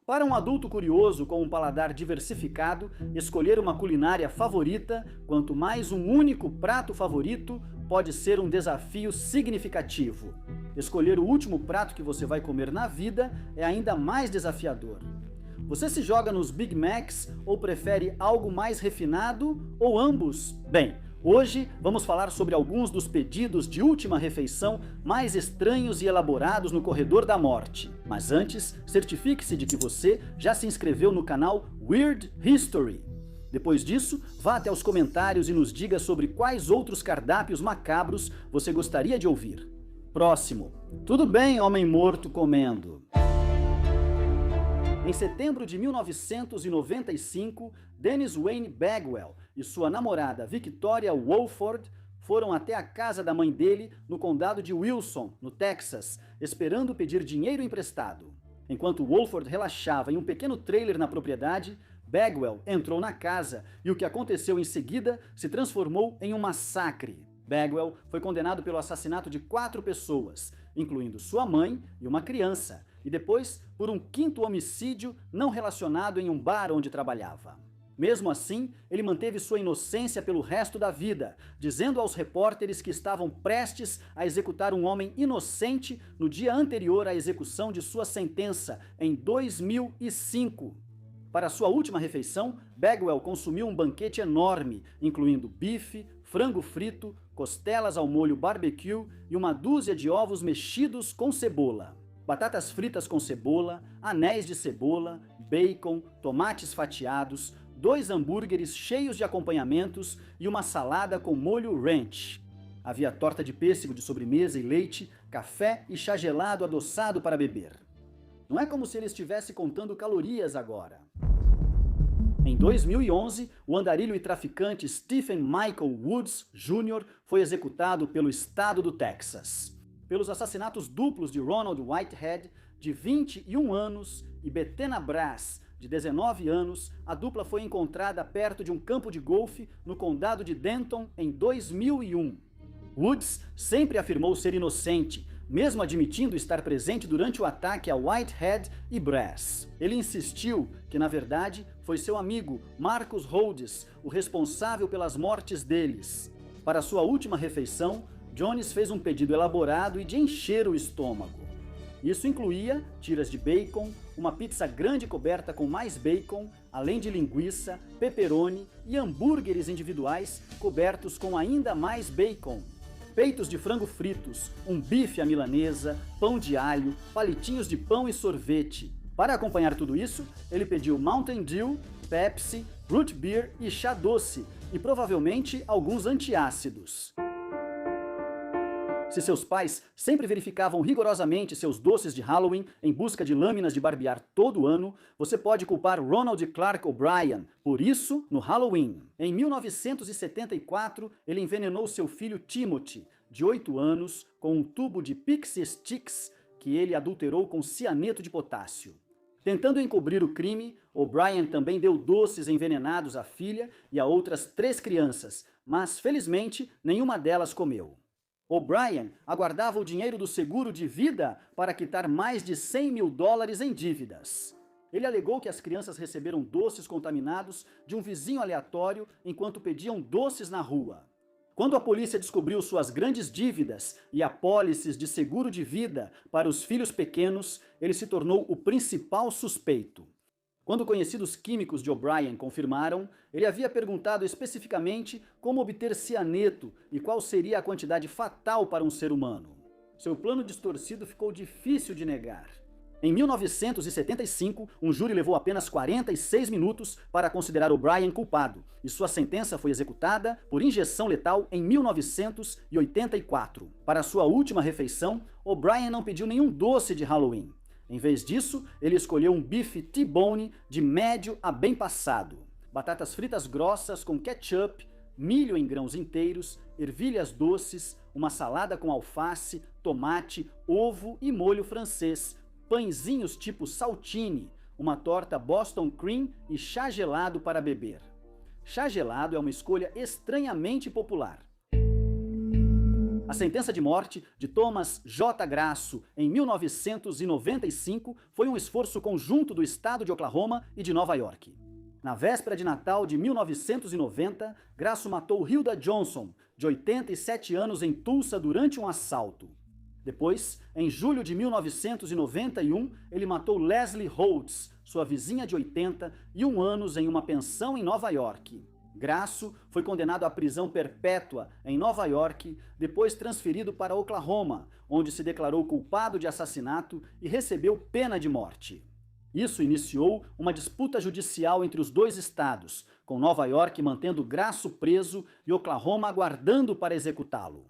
Para um adulto curioso com um paladar diversificado, escolher uma culinária favorita, quanto mais um único prato favorito, pode ser um desafio significativo. Escolher o último prato que você vai comer na vida é ainda mais desafiador. Você se joga nos Big Macs ou prefere algo mais refinado ou ambos? Bem, hoje vamos falar sobre alguns dos pedidos de última refeição mais estranhos e elaborados no corredor da morte. Mas antes, certifique-se de que você já se inscreveu no canal Weird History. Depois disso, vá até os comentários e nos diga sobre quais outros cardápios macabros você gostaria de ouvir. Próximo. Tudo bem, homem morto comendo? Em setembro de 1995, Dennis Wayne Bagwell e sua namorada Victoria Wolford foram até a casa da mãe dele no condado de Wilson, no Texas, esperando pedir dinheiro emprestado. Enquanto Wolford relaxava em um pequeno trailer na propriedade, Bagwell entrou na casa e o que aconteceu em seguida se transformou em um massacre. Bagwell foi condenado pelo assassinato de 4 pessoas, incluindo sua mãe e uma criança, e depois por um 5º homicídio não relacionado em um bar onde trabalhava. Mesmo assim, ele manteve sua inocência pelo resto da vida, dizendo aos repórteres que estavam prestes a executar um homem inocente no dia anterior à execução de sua sentença, em 2005. Para sua última refeição, Bagwell consumiu um banquete enorme, incluindo bife, frango frito, costelas ao molho barbecue e uma dúzia de ovos mexidos com cebola. Batatas fritas com cebola, anéis de cebola, bacon, tomates fatiados, 2 hambúrgueres cheios de acompanhamentos e uma salada com molho ranch. Havia torta de pêssego de sobremesa e leite, café e chá gelado adoçado para beber. Não é como se ele estivesse contando calorias agora. Em 2011, o andarilho e traficante Stephen Michael Woods Jr. foi executado pelo estado do Texas. Pelos assassinatos duplos de Ronald Whitehead, de 21 anos, e Bettina Brass, de 19 anos, a dupla foi encontrada perto de um campo de golfe no condado de Denton em 2001. Woods sempre afirmou ser inocente, mesmo admitindo estar presente durante o ataque a Whitehead e Brass. Ele insistiu que, na verdade, foi seu amigo Marcus Rhodes o responsável pelas mortes deles. Para sua última refeição, Jones fez um pedido elaborado e de encher o estômago. Isso incluía tiras de bacon, uma pizza grande coberta com mais bacon, além de linguiça, pepperoni e hambúrgueres individuais cobertos com ainda mais bacon. Peitos de frango fritos, um bife à milanesa, pão de alho, palitinhos de pão e sorvete. Para acompanhar tudo isso, ele pediu Mountain Dew, Pepsi, root beer e chá doce, e provavelmente alguns antiácidos. Se seus pais sempre verificavam rigorosamente seus doces de Halloween em busca de lâminas de barbear todo ano, você pode culpar Ronald Clark O'Brien por isso no Halloween. Em 1974, ele envenenou seu filho Timothy, de 8 anos, com um tubo de Pixie Sticks que ele adulterou com cianeto de potássio. Tentando encobrir o crime, O'Brien também deu doces envenenados à filha e a outras 3 crianças, mas felizmente nenhuma delas comeu. O'Brien aguardava o dinheiro do seguro de vida para quitar mais de $100 mil em dívidas. Ele alegou que as crianças receberam doces contaminados de um vizinho aleatório enquanto pediam doces na rua. Quando a polícia descobriu suas grandes dívidas e apólices de seguro de vida para os filhos pequenos, ele se tornou o principal suspeito. Quando conhecidos químicos de O'Brien confirmaram, ele havia perguntado especificamente como obter cianeto e qual seria a quantidade fatal para um ser humano. Seu plano distorcido ficou difícil de negar. Em 1975, um júri levou apenas 46 minutos para considerar O'Brien culpado, e sua sentença foi executada por injeção letal em 1984. Para sua última refeição, O'Brien não pediu nenhum doce de Halloween. Em vez disso, ele escolheu um bife T-bone de médio a bem passado, batatas fritas grossas com ketchup, milho em grãos inteiros, ervilhas doces, uma salada com alface, tomate, ovo e molho francês, pãezinhos tipo saltine, uma torta Boston Cream e chá gelado para beber. Chá gelado é uma escolha estranhamente popular. A sentença de morte de Thomas J. Grasso em 1995 foi um esforço conjunto do estado de Oklahoma e de Nova York. Na véspera de Natal de 1990, Grasso matou Hilda Johnson, de 87 anos, em Tulsa durante um assalto. Depois, em julho de 1991, ele matou Leslie Holtz, sua vizinha de 81 anos, em uma pensão em Nova York. Grasso foi condenado à prisão perpétua em Nova York, depois transferido para Oklahoma, onde se declarou culpado de assassinato e recebeu pena de morte. Isso iniciou uma disputa judicial entre os dois estados, com Nova York mantendo Grasso preso e Oklahoma aguardando para executá-lo.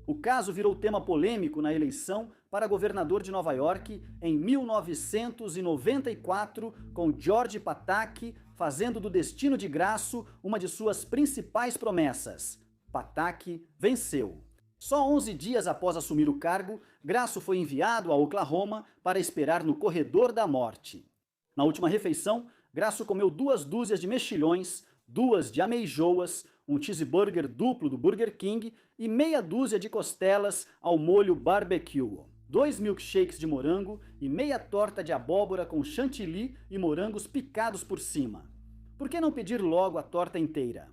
O caso virou tema polêmico na eleição para governador de Nova York em 1994, com George Pataki fazendo do destino de Grasso uma de suas principais promessas. Pataki venceu. Só 11 dias após assumir o cargo, Grasso foi enviado a Oklahoma para esperar no corredor da morte. Na última refeição, Grasso comeu 2 dúzias de mexilhões, 2 de ameijoas, um cheeseburger duplo do Burger King e meia dúzia de costelas ao molho barbecue, 2 milkshakes de morango e meia torta de abóbora com chantilly e morangos picados por cima. Por que não pedir logo a torta inteira?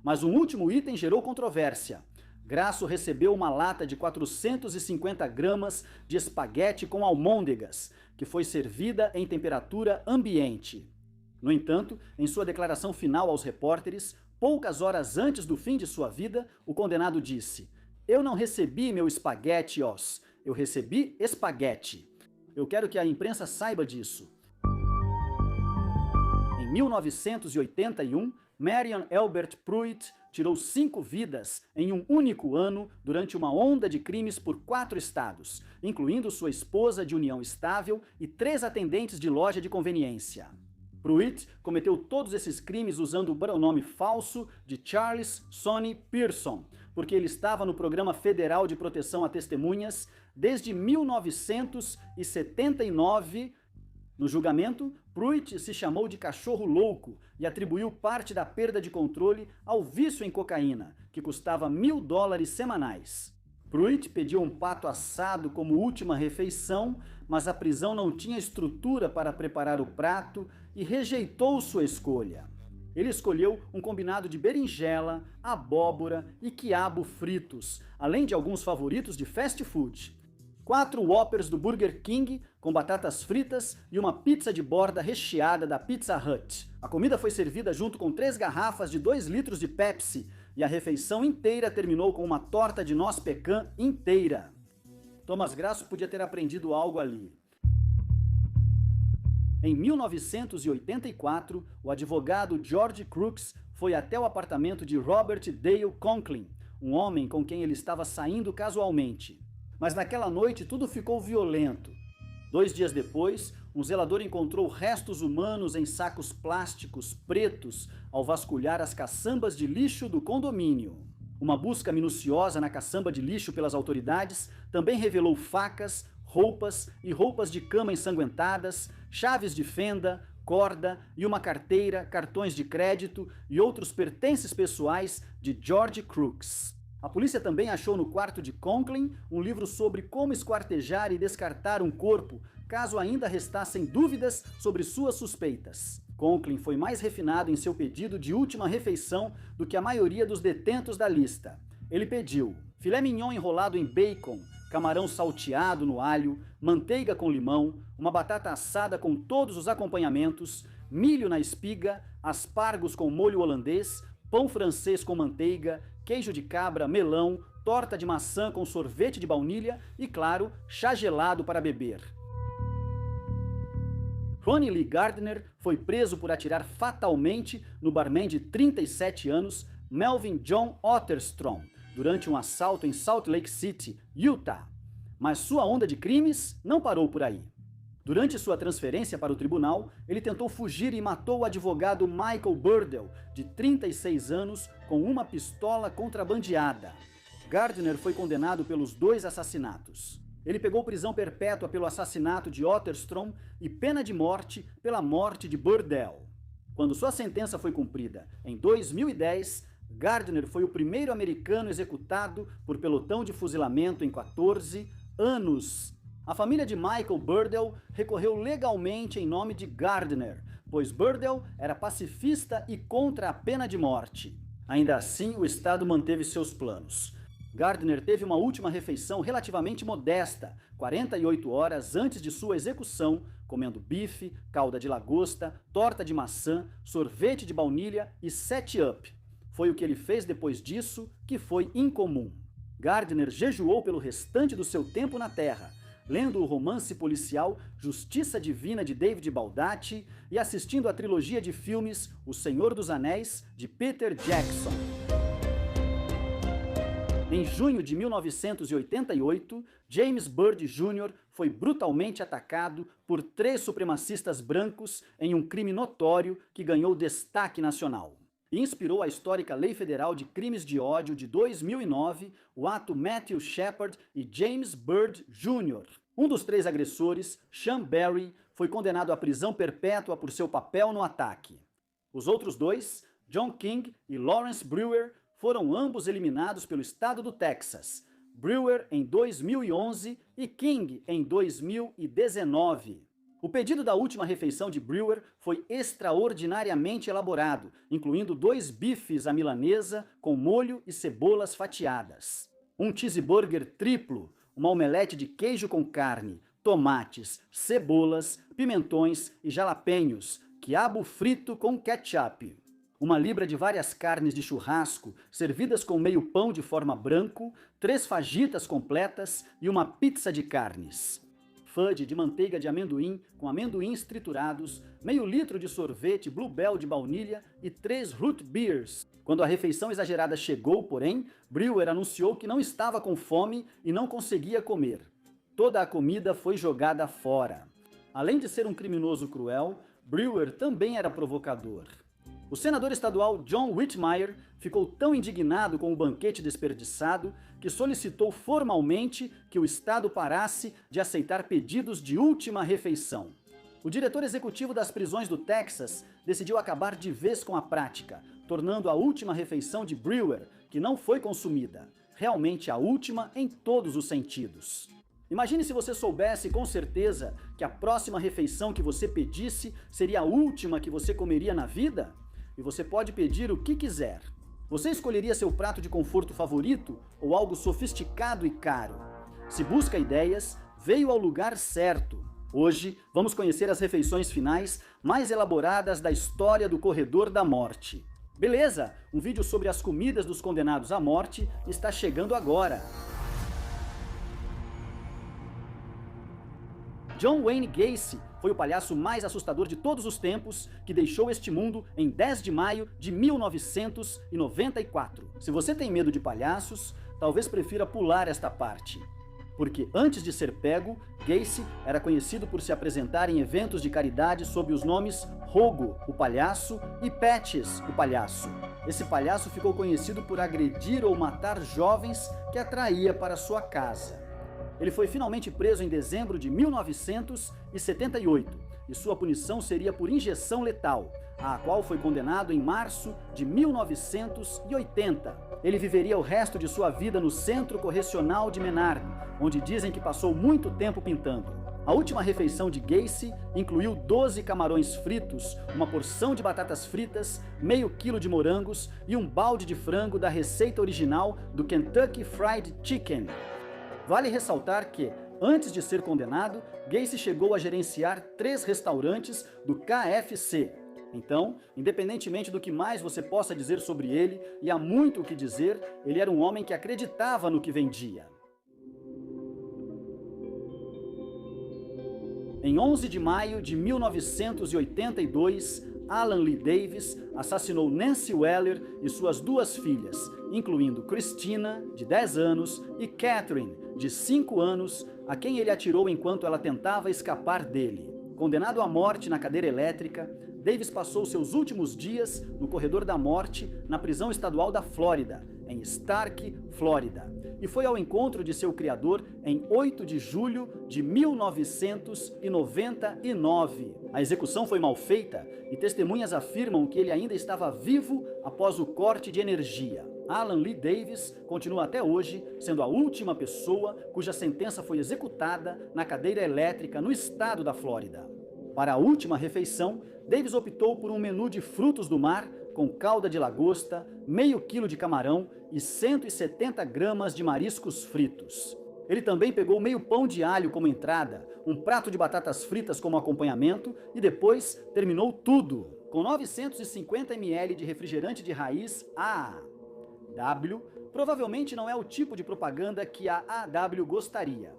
Mas um último item gerou controvérsia. Grasso recebeu uma lata de 450 gramas de espaguete com almôndegas, que foi servida em temperatura ambiente. No entanto, em sua declaração final aos repórteres, poucas horas antes do fim de sua vida, o condenado disse: "Eu não recebi meu espaguete-os, eu recebi espaguete. Eu quero que a imprensa saiba disso." Em 1981, Marion Elbert Pruitt tirou 5 vidas em um único ano durante uma onda de crimes por 4 estados, incluindo sua esposa de união estável e 3 atendentes de loja de conveniência. Pruitt cometeu todos esses crimes usando o pronome falso de Charles Sonny Pearson, porque ele estava no Programa Federal de Proteção a Testemunhas desde 1979. No julgamento, Pruitt se chamou de cachorro louco e atribuiu parte da perda de controle ao vício em cocaína, que custava $1.000 semanais. Pruitt pediu um pato assado como última refeição, mas a prisão não tinha estrutura para preparar o prato e rejeitou sua escolha. Ele escolheu um combinado de berinjela, abóbora e quiabo fritos, além de alguns favoritos de fast food. 4 Whoppers do Burger King com batatas fritas e uma pizza de borda recheada da Pizza Hut. A comida foi servida junto com 3 garrafas de 2 litros de Pepsi e a refeição inteira terminou com uma torta de noz pecan inteira. Thomas Grasso podia ter aprendido algo ali. Em 1984, o advogado George Crooks foi até o apartamento de Robert Dale Conklin, um homem com quem ele estava saindo casualmente. Mas naquela noite tudo ficou violento. 2 dias depois, um zelador encontrou restos humanos em sacos plásticos pretos ao vasculhar as caçambas de lixo do condomínio. Uma busca minuciosa na caçamba de lixo pelas autoridades também revelou facas, roupas e roupas de cama ensanguentadas, chaves de fenda, corda e uma carteira, cartões de crédito e outros pertences pessoais de George Crooks. A polícia também achou no quarto de Conklin um livro sobre como esquartejar e descartar um corpo, caso ainda restassem dúvidas sobre suas suspeitas. Conklin foi mais refinado em seu pedido de última refeição do que a maioria dos detentos da lista. Ele pediu filé mignon enrolado em bacon, camarão salteado no alho, manteiga com limão, uma batata assada com todos os acompanhamentos, milho na espiga, aspargos com molho holandês, pão francês com manteiga, queijo de cabra, melão, torta de maçã com sorvete de baunilha e, claro, chá gelado para beber. Ronnie Lee Gardner foi preso por atirar fatalmente no barman de 37 anos, Melvin John Otterstrom, durante um assalto em Salt Lake City, Utah. Mas sua onda de crimes não parou por aí. Durante sua transferência para o tribunal, ele tentou fugir e matou o advogado Michael Burdell, de 36 anos, com uma pistola contrabandeada. Gardner foi condenado pelos 2 assassinatos. Ele pegou prisão perpétua pelo assassinato de Otterstrom e pena de morte pela morte de Burdell. Quando sua sentença foi cumprida em 2010, Gardner foi o primeiro americano executado por pelotão de fuzilamento em 14 anos. A família de Michael Burdell recorreu legalmente em nome de Gardner, pois Burdell era pacifista e contra a pena de morte. Ainda assim, o Estado manteve seus planos. Gardner teve uma última refeição relativamente modesta, 48 horas antes de sua execução, comendo bife, calda de lagosta, torta de maçã, sorvete de baunilha e 7-up. Foi o que ele fez depois disso que foi incomum. Gardner jejuou pelo restante do seu tempo na Terra, lendo o romance policial Justiça Divina de David Baldacci e assistindo à trilogia de filmes O Senhor dos Anéis, de Peter Jackson. Em junho de 1988, James Byrd Jr. foi brutalmente atacado por 3 supremacistas brancos em um crime notório que ganhou destaque nacional. E inspirou a histórica Lei Federal de Crimes de Ódio de 2009, o ato Matthew Shepard e James Byrd Jr. Um dos 3 agressores, Sean Berry, foi condenado à prisão perpétua por seu papel no ataque. Os outros 2, John King e Lawrence Brewer, foram ambos eliminados pelo estado do Texas, Brewer em 2011 e King em 2019. O pedido da última refeição de Brewer foi extraordinariamente elaborado, incluindo 2 bifes à milanesa com molho e cebolas fatiadas, um cheeseburger triplo, uma omelete de queijo com carne, tomates, cebolas, pimentões e jalapeños, quiabo frito com ketchup. Uma libra de várias carnes de churrasco, servidas com meio pão de forma branco, 3 fajitas completas e uma pizza de carnes. Fudge de manteiga de amendoim com amendoins triturados, meio litro de sorvete Bluebell de baunilha e 3 root beers. Quando a refeição exagerada chegou, porém, Brewer anunciou que não estava com fome e não conseguia comer. Toda a comida foi jogada fora. Além de ser um criminoso cruel, Brewer também era provocador. O senador estadual John Whitmire ficou tão indignado com o banquete desperdiçado que solicitou formalmente que o estado parasse de aceitar pedidos de última refeição. O diretor executivo das prisões do Texas decidiu acabar de vez com a prática, tornando a última refeição de Brewer, que não foi consumida, realmente a última em todos os sentidos. Imagine se você soubesse com certeza que a próxima refeição que você pedisse seria a última que você comeria na vida? E você pode pedir o que quiser. Você escolheria seu prato de conforto favorito ou algo sofisticado e caro? Se busca ideias, veio ao lugar certo. Hoje, vamos conhecer as refeições finais mais elaboradas da história do Corredor da Morte. Beleza? Um vídeo sobre as comidas dos condenados à morte está chegando agora. John Wayne Gacy foi o palhaço mais assustador de todos os tempos que deixou este mundo em 10 de maio de 1994. Se você tem medo de palhaços, talvez prefira pular esta parte. Porque antes de ser pego, Gacy era conhecido por se apresentar em eventos de caridade sob os nomes Rogo, o palhaço, e Patches, o palhaço. Esse palhaço ficou conhecido por agredir ou matar jovens que atraía para sua casa. Ele foi finalmente preso em dezembro de 1978 e sua punição seria por injeção letal, a qual foi condenado em março de 1980. Ele viveria o resto de sua vida no Centro Correcional de Menard, onde dizem que passou muito tempo pintando. A última refeição de Gacy incluiu 12 camarões fritos, uma porção de batatas fritas, meio quilo de morangos e um balde de frango da receita original do Kentucky Fried Chicken. Vale ressaltar que, antes de ser condenado, Gacy chegou a gerenciar 3 restaurantes do KFC. Então, independentemente do que mais você possa dizer sobre ele, e há muito o que dizer, ele era um homem que acreditava no que vendia. Em 11 de maio de 1982, Alan Lee Davis assassinou Nancy Weller e suas 2 filhas, incluindo Christina, de 10 anos, e Catherine, de 5 anos, a quem ele atirou enquanto ela tentava escapar dele. Condenado à morte na cadeira elétrica, Davis passou seus últimos dias no corredor da morte na prisão estadual da Flórida, em Stark, Flórida, e foi ao encontro de seu criador em 8 de julho de 1999. A execução foi mal feita e testemunhas afirmam que ele ainda estava vivo após o corte de energia. Alan Lee Davis continua até hoje sendo a última pessoa cuja sentença foi executada na cadeira elétrica no estado da Flórida. Para a última refeição, Davis optou por um menu de frutos do mar com calda de lagosta, meio quilo de camarão e 170 gramas de mariscos fritos. Ele também pegou meio pão de alho como entrada, um prato de batatas fritas como acompanhamento e depois terminou tudo com 950 ml de refrigerante de raiz AW. Provavelmente não é o tipo de propaganda que a AW gostaria.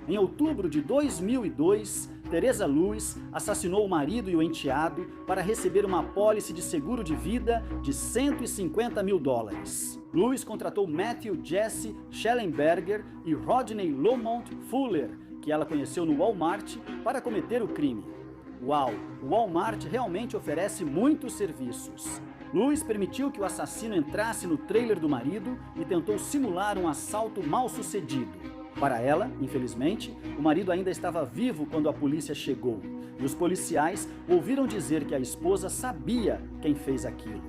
Em outubro de 2002, Teresa Lewis assassinou o marido e o enteado para receber uma apólice de seguro de vida de $150 mil. Lewis contratou Matthew Jesse Schellenberger e Rodney Lomont Fuller, que ela conheceu no Walmart, para cometer o crime. Uau, o Walmart realmente oferece muitos serviços. Lewis permitiu que o assassino entrasse no trailer do marido e tentou simular um assalto mal sucedido. Para ela, infelizmente, o marido ainda estava vivo quando a polícia chegou, e os policiais ouviram dizer que a esposa sabia quem fez aquilo.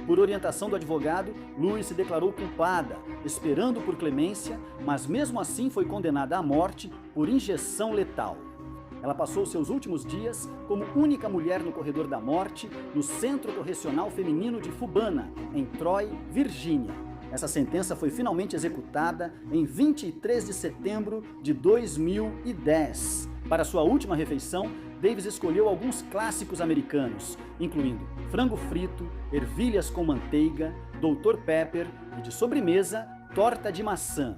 Por orientação do advogado, Lewis se declarou culpada, esperando por clemência, mas mesmo assim foi condenada à morte por injeção letal. Ela passou seus últimos dias como única mulher no corredor da morte no Centro Correcional Feminino de Fubana, em Troy, Virgínia. Essa sentença foi finalmente executada em 23 de setembro de 2010. Para sua última refeição, Davis escolheu alguns clássicos americanos, incluindo frango frito, ervilhas com manteiga, Dr. Pepper e, de sobremesa, torta de maçã.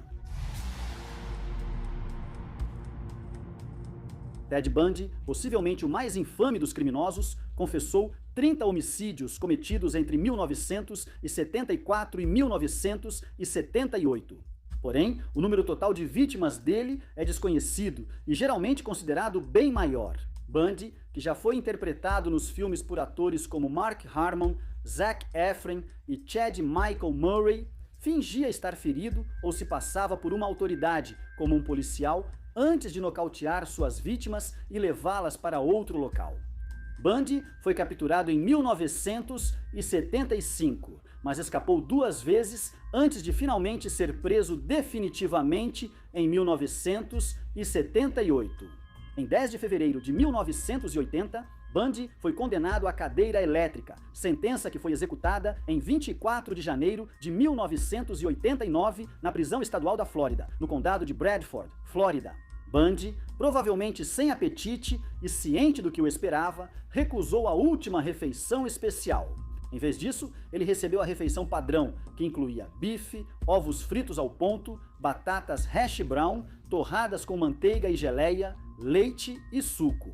Ted Bundy, possivelmente o mais infame dos criminosos, confessou 30 homicídios cometidos entre 1974 e 1978. Porém, o número total de vítimas dele é desconhecido e geralmente considerado bem maior. Bundy, que já foi interpretado nos filmes por atores como Mark Harmon, Zac Efron e Chad Michael Murray, fingia estar ferido ou se passava por uma autoridade, como um policial, antes de nocautear suas vítimas e levá-las para outro local. Bundy foi capturado em 1975, mas escapou 2 vezes antes de finalmente ser preso definitivamente em 1978. Em 10 de fevereiro de 1980, Bundy foi condenado à cadeira elétrica, sentença que foi executada em 24 de janeiro de 1989 na prisão estadual da Flórida, no condado de Bradford, Flórida. Bundy, provavelmente sem apetite e ciente do que o esperava, recusou a última refeição especial. Em vez disso, ele recebeu a refeição padrão, que incluía bife, ovos fritos ao ponto, batatas hash brown, torradas com manteiga e geleia, leite e suco.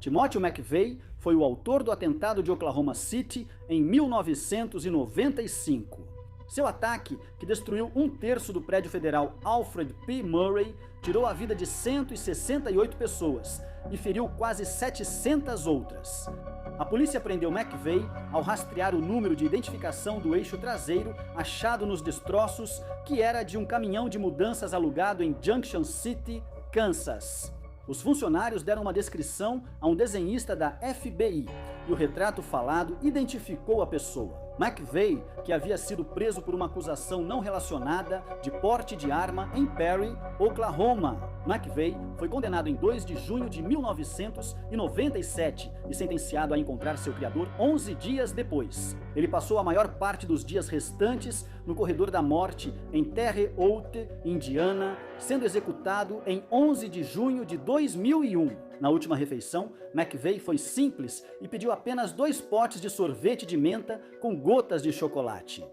Timothy McVeigh foi o autor do atentado de Oklahoma City em 1995. Seu ataque, que destruiu 1/3 do prédio federal Alfred P. Murray, tirou a vida de 168 pessoas e feriu quase 700 outras. A polícia prendeu McVeigh ao rastrear o número de identificação do eixo traseiro achado nos destroços, que era de um caminhão de mudanças alugado em Junction City, Kansas. Os funcionários deram uma descrição a um desenhista da FBI e o retrato falado identificou a pessoa. McVeigh, que havia sido preso por uma acusação não relacionada de porte de arma em Perry, Oklahoma. McVeigh foi condenado em 2 de junho de 1997 e sentenciado a encontrar seu criador 11 dias depois. Ele passou a maior parte dos dias restantes no corredor da morte em Terre Haute, Indiana, sendo executado em 11 de junho de 2001. Na última refeição, McVeigh foi simples e pediu apenas 2 potes de sorvete de menta com gotas de chocolate.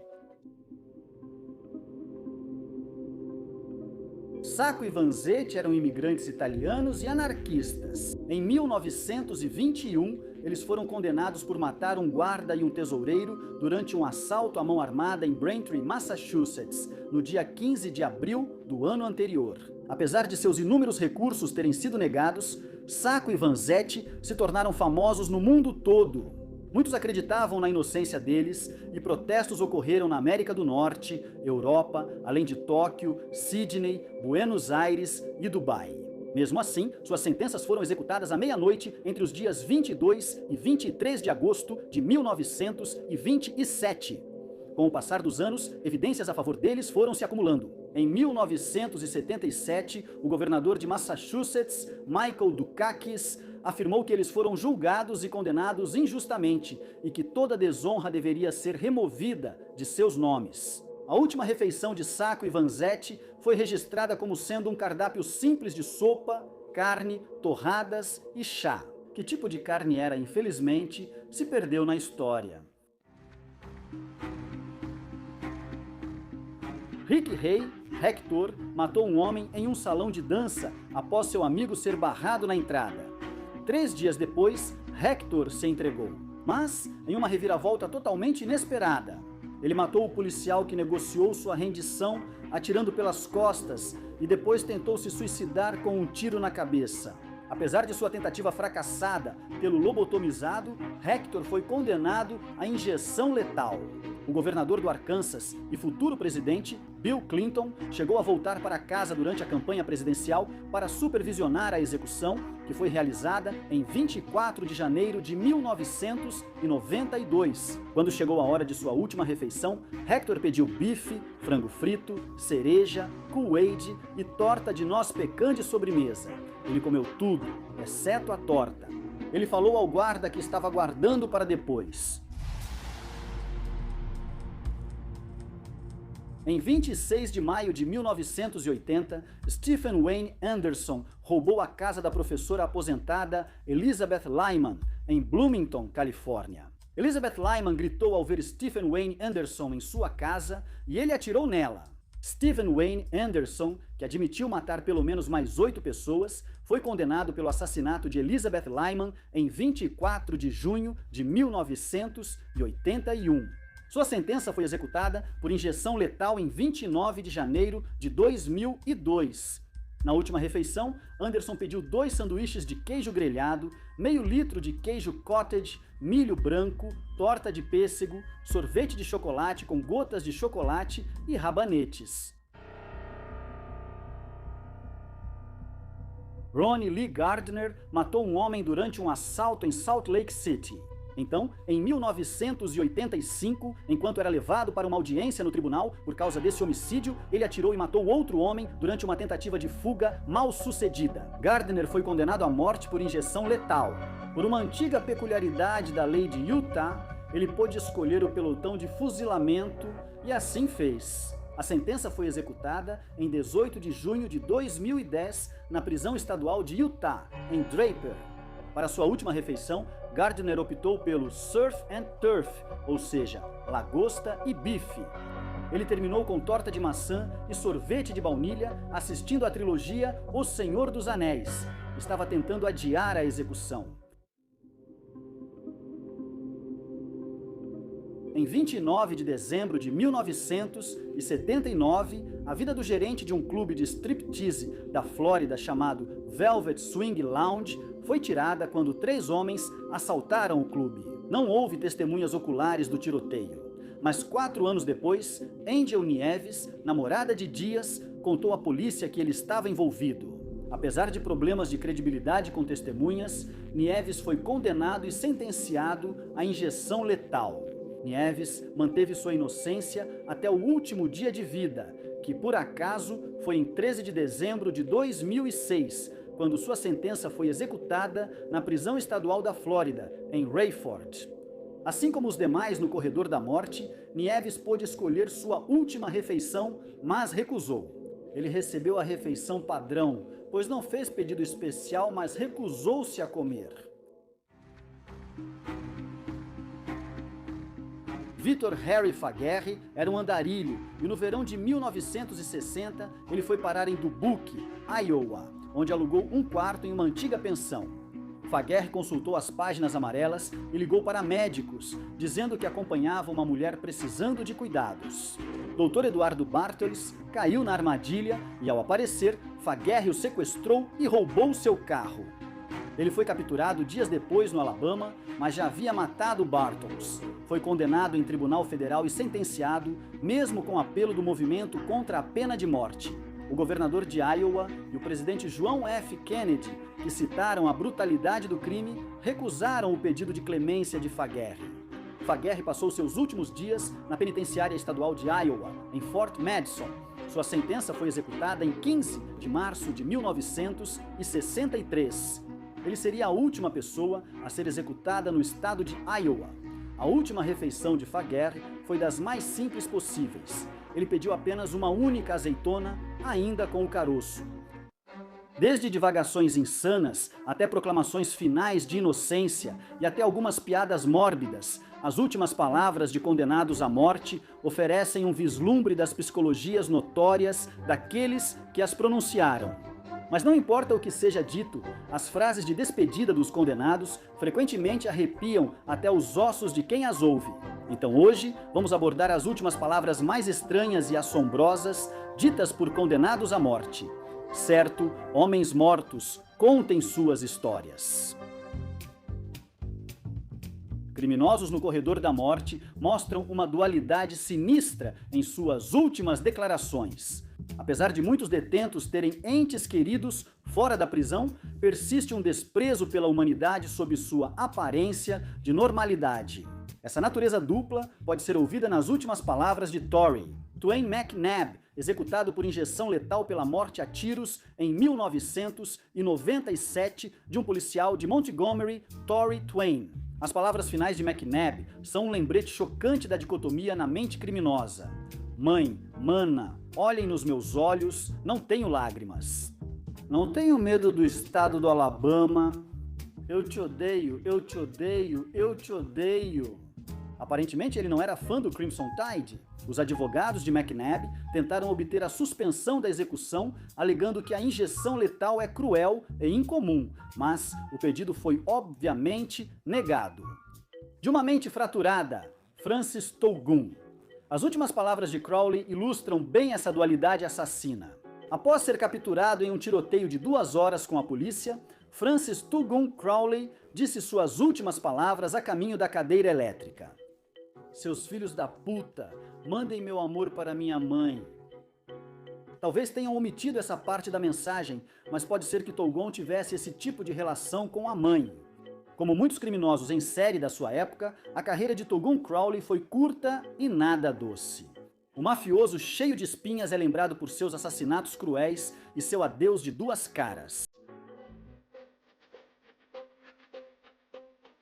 Sacco e Vanzetti eram imigrantes italianos e anarquistas. Em 1921, eles foram condenados por matar um guarda e um tesoureiro durante um assalto à mão armada em Braintree, Massachusetts, no dia 15 de abril do ano anterior. Apesar de seus inúmeros recursos terem sido negados, Sacco e Vanzetti se tornaram famosos no mundo todo. Muitos acreditavam na inocência deles e protestos ocorreram na América do Norte, Europa, além de Tóquio, Sydney, Buenos Aires e Dubai. Mesmo assim, suas sentenças foram executadas à meia-noite entre os dias 22 e 23 de agosto de 1927. Com o passar dos anos, evidências a favor deles foram se acumulando. Em 1977, o governador de Massachusetts, Michael Dukakis, afirmou que eles foram julgados e condenados injustamente e que toda desonra deveria ser removida de seus nomes. A última refeição de Sacco e Vanzetti foi registrada como sendo um cardápio simples de sopa, carne, torradas e chá. Que tipo de carne era, infelizmente, se perdeu na história. Rick Hay, Hector, matou um homem em um salão de dança após seu amigo ser barrado na entrada. 3 dias depois, Hector se entregou, mas em uma reviravolta totalmente inesperada. Ele matou o policial que negociou sua rendição atirando pelas costas e depois tentou se suicidar com um tiro na cabeça. Apesar de sua tentativa fracassada pelo lobotomizado, Hector foi condenado à injeção letal. O governador do Arkansas e futuro presidente, Bill Clinton, chegou a voltar para casa durante a campanha presidencial para supervisionar a execução, que foi realizada em 24 de janeiro de 1992. Quando chegou a hora de sua última refeição, Hector pediu bife, frango frito, cereja, Kool-Aid e torta de noz pecan de sobremesa. Ele comeu tudo, exceto a torta. Ele falou ao guarda que estava guardando para depois. Em 26 de maio de 1980, Stephen Wayne Anderson roubou a casa da professora aposentada Elizabeth Lyman, em Bloomington, Califórnia. Elizabeth Lyman gritou ao ver Stephen Wayne Anderson em sua casa e ele atirou nela. Stephen Wayne Anderson, que admitiu matar pelo menos mais 8 pessoas, foi condenado pelo assassinato de Elizabeth Lyman em 24 de junho de 1981. Sua sentença foi executada por injeção letal em 29 de janeiro de 2002. Na última refeição, Anderson pediu 2 sanduíches de queijo grelhado, meio litro de queijo cottage, milho branco, torta de pêssego, sorvete de chocolate com gotas de chocolate e rabanetes. Ronnie Lee Gardner matou um homem durante um assalto em Salt Lake City. Então, em 1985, enquanto era levado para uma audiência no tribunal por causa desse homicídio, ele atirou e matou outro homem durante uma tentativa de fuga mal sucedida. Gardner foi condenado à morte por injeção letal. Por uma antiga peculiaridade da lei de Utah, ele pôde escolher o pelotão de fuzilamento e assim fez. A sentença foi executada em 18 de junho de 2010 na prisão estadual de Utah, em Draper. Para sua última refeição, Gardner optou pelo Surf and Turf, ou seja, lagosta e bife. Ele terminou com torta de maçã e sorvete de baunilha, assistindo à trilogia O Senhor dos Anéis. Estava tentando adiar a execução. Em 29 de dezembro de 1979, a vida do gerente de um clube de striptease da Flórida chamado Velvet Swing Lounge foi tirada quando 3 homens assaltaram o clube. Não houve testemunhas oculares do tiroteio, mas 4 anos depois, Angel Nieves, namorada de Diaz, contou à polícia que ele estava envolvido. Apesar de problemas de credibilidade com testemunhas, Nieves foi condenado e sentenciado à injeção letal. Nieves manteve sua inocência até o último dia de vida, que por acaso foi em 13 de dezembro de 2006, quando sua sentença foi executada na prisão estadual da Flórida, em Rayford. Assim como os demais no corredor da morte, Nieves pôde escolher sua última refeição, mas recusou. Ele recebeu a refeição padrão, pois não fez pedido especial, mas recusou-se a comer. Victor Harry Faguerre era um andarilho e no verão de 1960 ele foi parar em Dubuque, Iowa, onde alugou um quarto em uma antiga pensão. Faguerre consultou as páginas amarelas e ligou para médicos, dizendo que acompanhava uma mulher precisando de cuidados. Dr. Eduardo Bartels caiu na armadilha e, ao aparecer, Faguerre o sequestrou e roubou seu carro. Ele foi capturado dias depois no Alabama, mas já havia matado Bartels. Foi condenado em tribunal federal e sentenciado, mesmo com apelo do movimento contra a pena de morte. O governador de Iowa e o presidente John F. Kennedy, que citaram a brutalidade do crime, recusaram o pedido de clemência de Faguerre. Faguerre passou seus últimos dias na penitenciária estadual de Iowa, em Fort Madison. Sua sentença foi executada em 15 de março de 1963. Ele seria a última pessoa a ser executada no estado de Iowa. A última refeição de Faguerre foi das mais simples possíveis. Ele pediu apenas uma única azeitona, ainda com o caroço. Desde divagações insanas, até proclamações finais de inocência e até algumas piadas mórbidas, as últimas palavras de condenados à morte oferecem um vislumbre das psicologias notórias daqueles que as pronunciaram. Mas não importa o que seja dito, as frases de despedida dos condenados frequentemente arrepiam até os ossos de quem as ouve. Então hoje vamos abordar as últimas palavras mais estranhas e assombrosas ditas por condenados à morte. Certo, homens mortos, contem suas histórias. Criminosos no corredor da morte mostram uma dualidade sinistra em suas últimas declarações. Apesar de muitos detentos terem entes queridos fora da prisão, persiste um desprezo pela humanidade sob sua aparência de normalidade. Essa natureza dupla pode ser ouvida nas últimas palavras de Torrey. Twain McNabb, executado por injeção letal pela morte a tiros em 1997 de um policial de Montgomery, Torrey Twain. As palavras finais de McNabb são um lembrete chocante da dicotomia na mente criminosa. Mãe, mana, olhem nos meus olhos, não tenho lágrimas. Não tenho medo do estado do Alabama. Eu te odeio, eu te odeio, eu te odeio. Aparentemente ele não era fã do Crimson Tide. Os advogados de McNabb tentaram obter a suspensão da execução, alegando que a injeção letal é cruel e incomum, mas o pedido foi obviamente negado. De uma mente fraturada, Francis Tougun. As últimas palavras de Crowley ilustram bem essa dualidade assassina. Após ser capturado em um tiroteio de 2 horas com a polícia, Francis Tougun Crowley disse suas últimas palavras a caminho da cadeira elétrica. Seus filhos da puta, mandem meu amor para minha mãe. Talvez tenham omitido essa parte da mensagem, mas pode ser que Tougun tivesse esse tipo de relação com a mãe. Como muitos criminosos em série da sua época, a carreira de Tougun Crowley foi curta e nada doce. O mafioso cheio de espinhas é lembrado por seus assassinatos cruéis e seu adeus de 2 caras.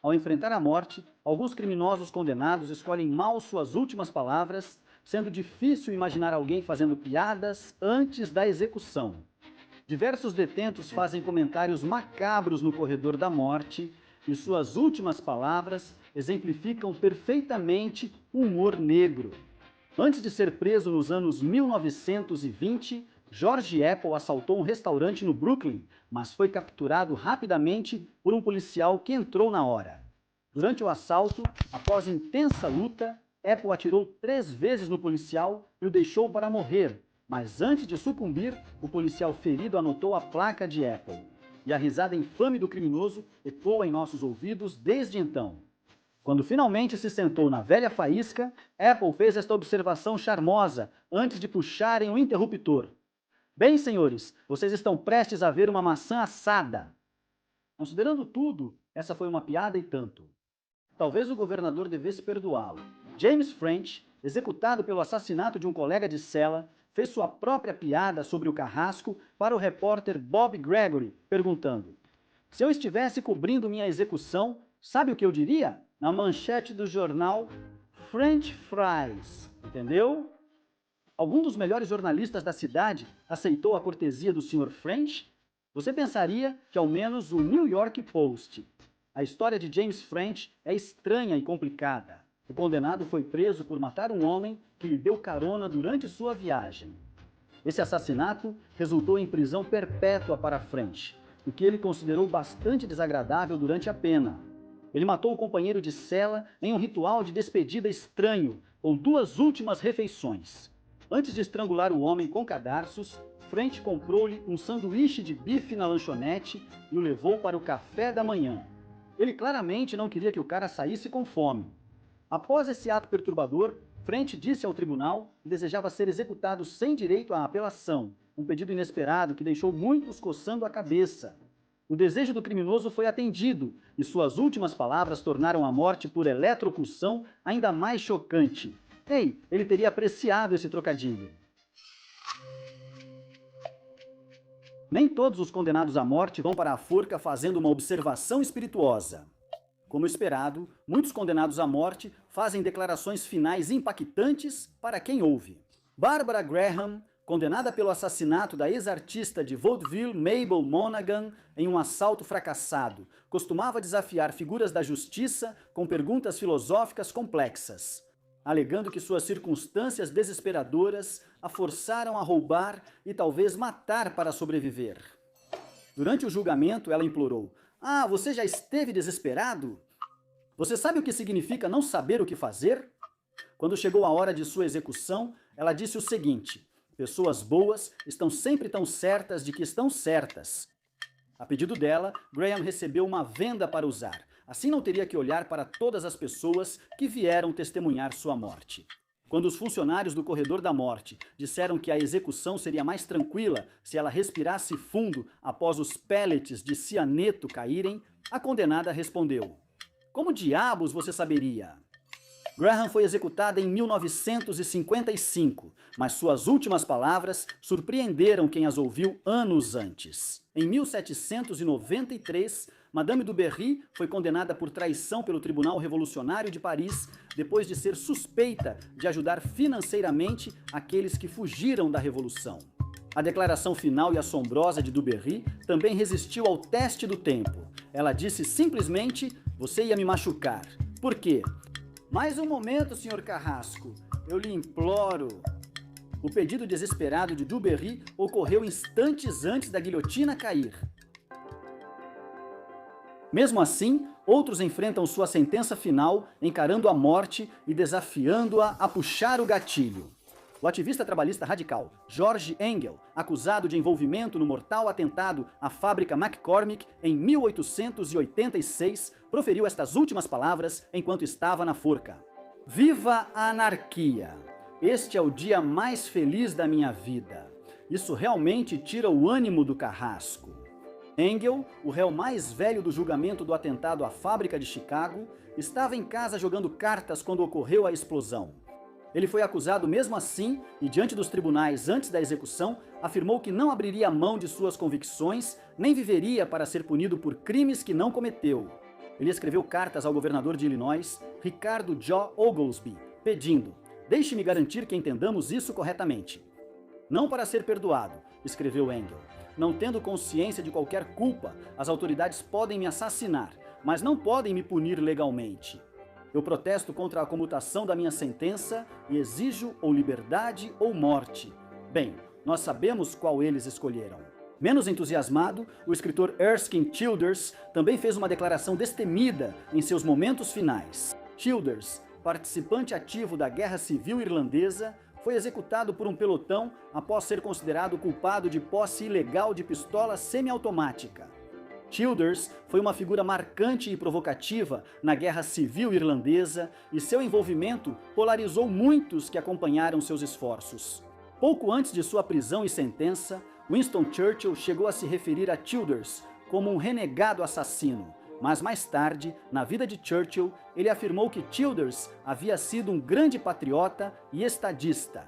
Ao enfrentar a morte, alguns criminosos condenados escolhem mal suas últimas palavras, sendo difícil imaginar alguém fazendo piadas antes da execução. Diversos detentos fazem comentários macabros no corredor da morte e suas últimas palavras exemplificam perfeitamente o humor negro. Antes de ser preso nos anos 1920, George Apple assaltou um restaurante no Brooklyn, mas foi capturado rapidamente por um policial que entrou na hora. Durante o assalto, após intensa luta, Apple atirou 3 vezes no policial e o deixou para morrer, mas antes de sucumbir, o policial ferido anotou a placa de Apple. E a risada infame do criminoso ecoa em nossos ouvidos desde então. Quando finalmente se sentou na velha faísca, Apple fez esta observação charmosa antes de puxarem o interruptor. Bem, senhores, vocês estão prestes a ver uma maçã assada. Considerando tudo, essa foi uma piada e tanto. Talvez o governador devesse perdoá-lo. James French, executado pelo assassinato de um colega de cela, fez sua própria piada sobre o carrasco para o repórter Bob Gregory, perguntando: se eu estivesse cobrindo minha execução, sabe o que eu diria? Na manchete do jornal, French fries, entendeu? Algum dos melhores jornalistas da cidade aceitou a cortesia do Sr. French? Você pensaria que ao menos o New York Post. A história de James French é estranha e complicada. O condenado foi preso por matar um homem que lhe deu carona durante sua viagem. Esse assassinato resultou em prisão perpétua para French. o que ele considerou bastante desagradável durante a pena. Ele matou o companheiro de cela em um ritual de despedida estranho, com 2 últimas refeições. Antes de estrangular o homem com cadarços, French comprou-lhe um sanduíche de bife na lanchonete e o levou para o café da manhã. Ele claramente não queria que o cara saísse com fome. Após esse ato perturbador, French disse ao tribunal que desejava ser executado sem direito à apelação, um pedido inesperado que deixou muitos coçando a cabeça. O desejo do criminoso foi atendido e suas últimas palavras tornaram a morte por eletrocução ainda mais chocante. Ei, ele teria apreciado esse trocadilho. Nem todos os condenados à morte vão para a forca fazendo uma observação espirituosa. Como esperado, muitos condenados à morte fazem declarações finais impactantes para quem ouve. Barbara Graham, condenada pelo assassinato da ex-artista de vaudeville Mabel Monaghan em um assalto fracassado, costumava desafiar figuras da justiça com perguntas filosóficas complexas, alegando que suas circunstâncias desesperadoras a forçaram a roubar e talvez matar para sobreviver. Durante o julgamento, ela implorou: "Ah, você já esteve desesperado? Você sabe o que significa não saber o que fazer?" Quando chegou a hora de sua execução, ela disse o seguinte: "Pessoas boas estão sempre tão certas de que estão certas." A pedido dela, Graham recebeu uma venda para usar. Assim não teria que olhar para todas as pessoas que vieram testemunhar sua morte. Quando os funcionários do corredor da morte disseram que a execução seria mais tranquila se ela respirasse fundo após os pellets de cianeto caírem, a condenada respondeu: "Como diabos você saberia?" Graham foi executada em 1955, mas suas últimas palavras surpreenderam quem as ouviu anos antes. Em 1793, Madame du Barry foi condenada por traição pelo Tribunal Revolucionário de Paris depois de ser suspeita de ajudar financeiramente aqueles que fugiram da Revolução. A declaração final e assombrosa de du Barry também resistiu ao teste do tempo. Ela disse simplesmente: "Você ia me machucar." Por quê? "Mais um momento, Sr. Carrasco. Eu lhe imploro." O pedido desesperado de du Barry ocorreu instantes antes da guilhotina cair. Mesmo assim, outros enfrentam sua sentença final encarando a morte e desafiando-a a puxar o gatilho. O ativista trabalhista radical George Engel, acusado de envolvimento no mortal atentado à fábrica McCormick em 1886, proferiu estas últimas palavras enquanto estava na forca: "Viva a anarquia! Este é o dia mais feliz da minha vida. Isso realmente tira o ânimo do carrasco." Engel, o réu mais velho do julgamento do atentado à fábrica de Chicago, estava em casa jogando cartas quando ocorreu a explosão. Ele foi acusado mesmo assim e, diante dos tribunais antes da execução, afirmou que não abriria mão de suas convicções, nem viveria para ser punido por crimes que não cometeu. Ele escreveu cartas ao governador de Illinois, Ricardo J. Oglesby, pedindo: "Deixe-me garantir que entendamos isso corretamente." "Não para ser perdoado", escreveu Engel. "Não tendo consciência de qualquer culpa, as autoridades podem me assassinar, mas não podem me punir legalmente. Eu protesto contra a comutação da minha sentença e exijo ou liberdade ou morte." Bem, nós sabemos qual eles escolheram. Menos entusiasmado, o escritor Erskine Childers também fez uma declaração destemida em seus momentos finais. Childers, participante ativo da Guerra Civil Irlandesa, foi executado por um pelotão após ser considerado culpado de posse ilegal de pistola semiautomática. Childers foi uma figura marcante e provocativa na Guerra Civil Irlandesa e seu envolvimento polarizou muitos que acompanharam seus esforços. Pouco antes de sua prisão e sentença, Winston Churchill chegou a se referir a Childers como um renegado assassino, mas mais tarde, na vida de Churchill, ele afirmou que Childers havia sido um grande patriota e estadista.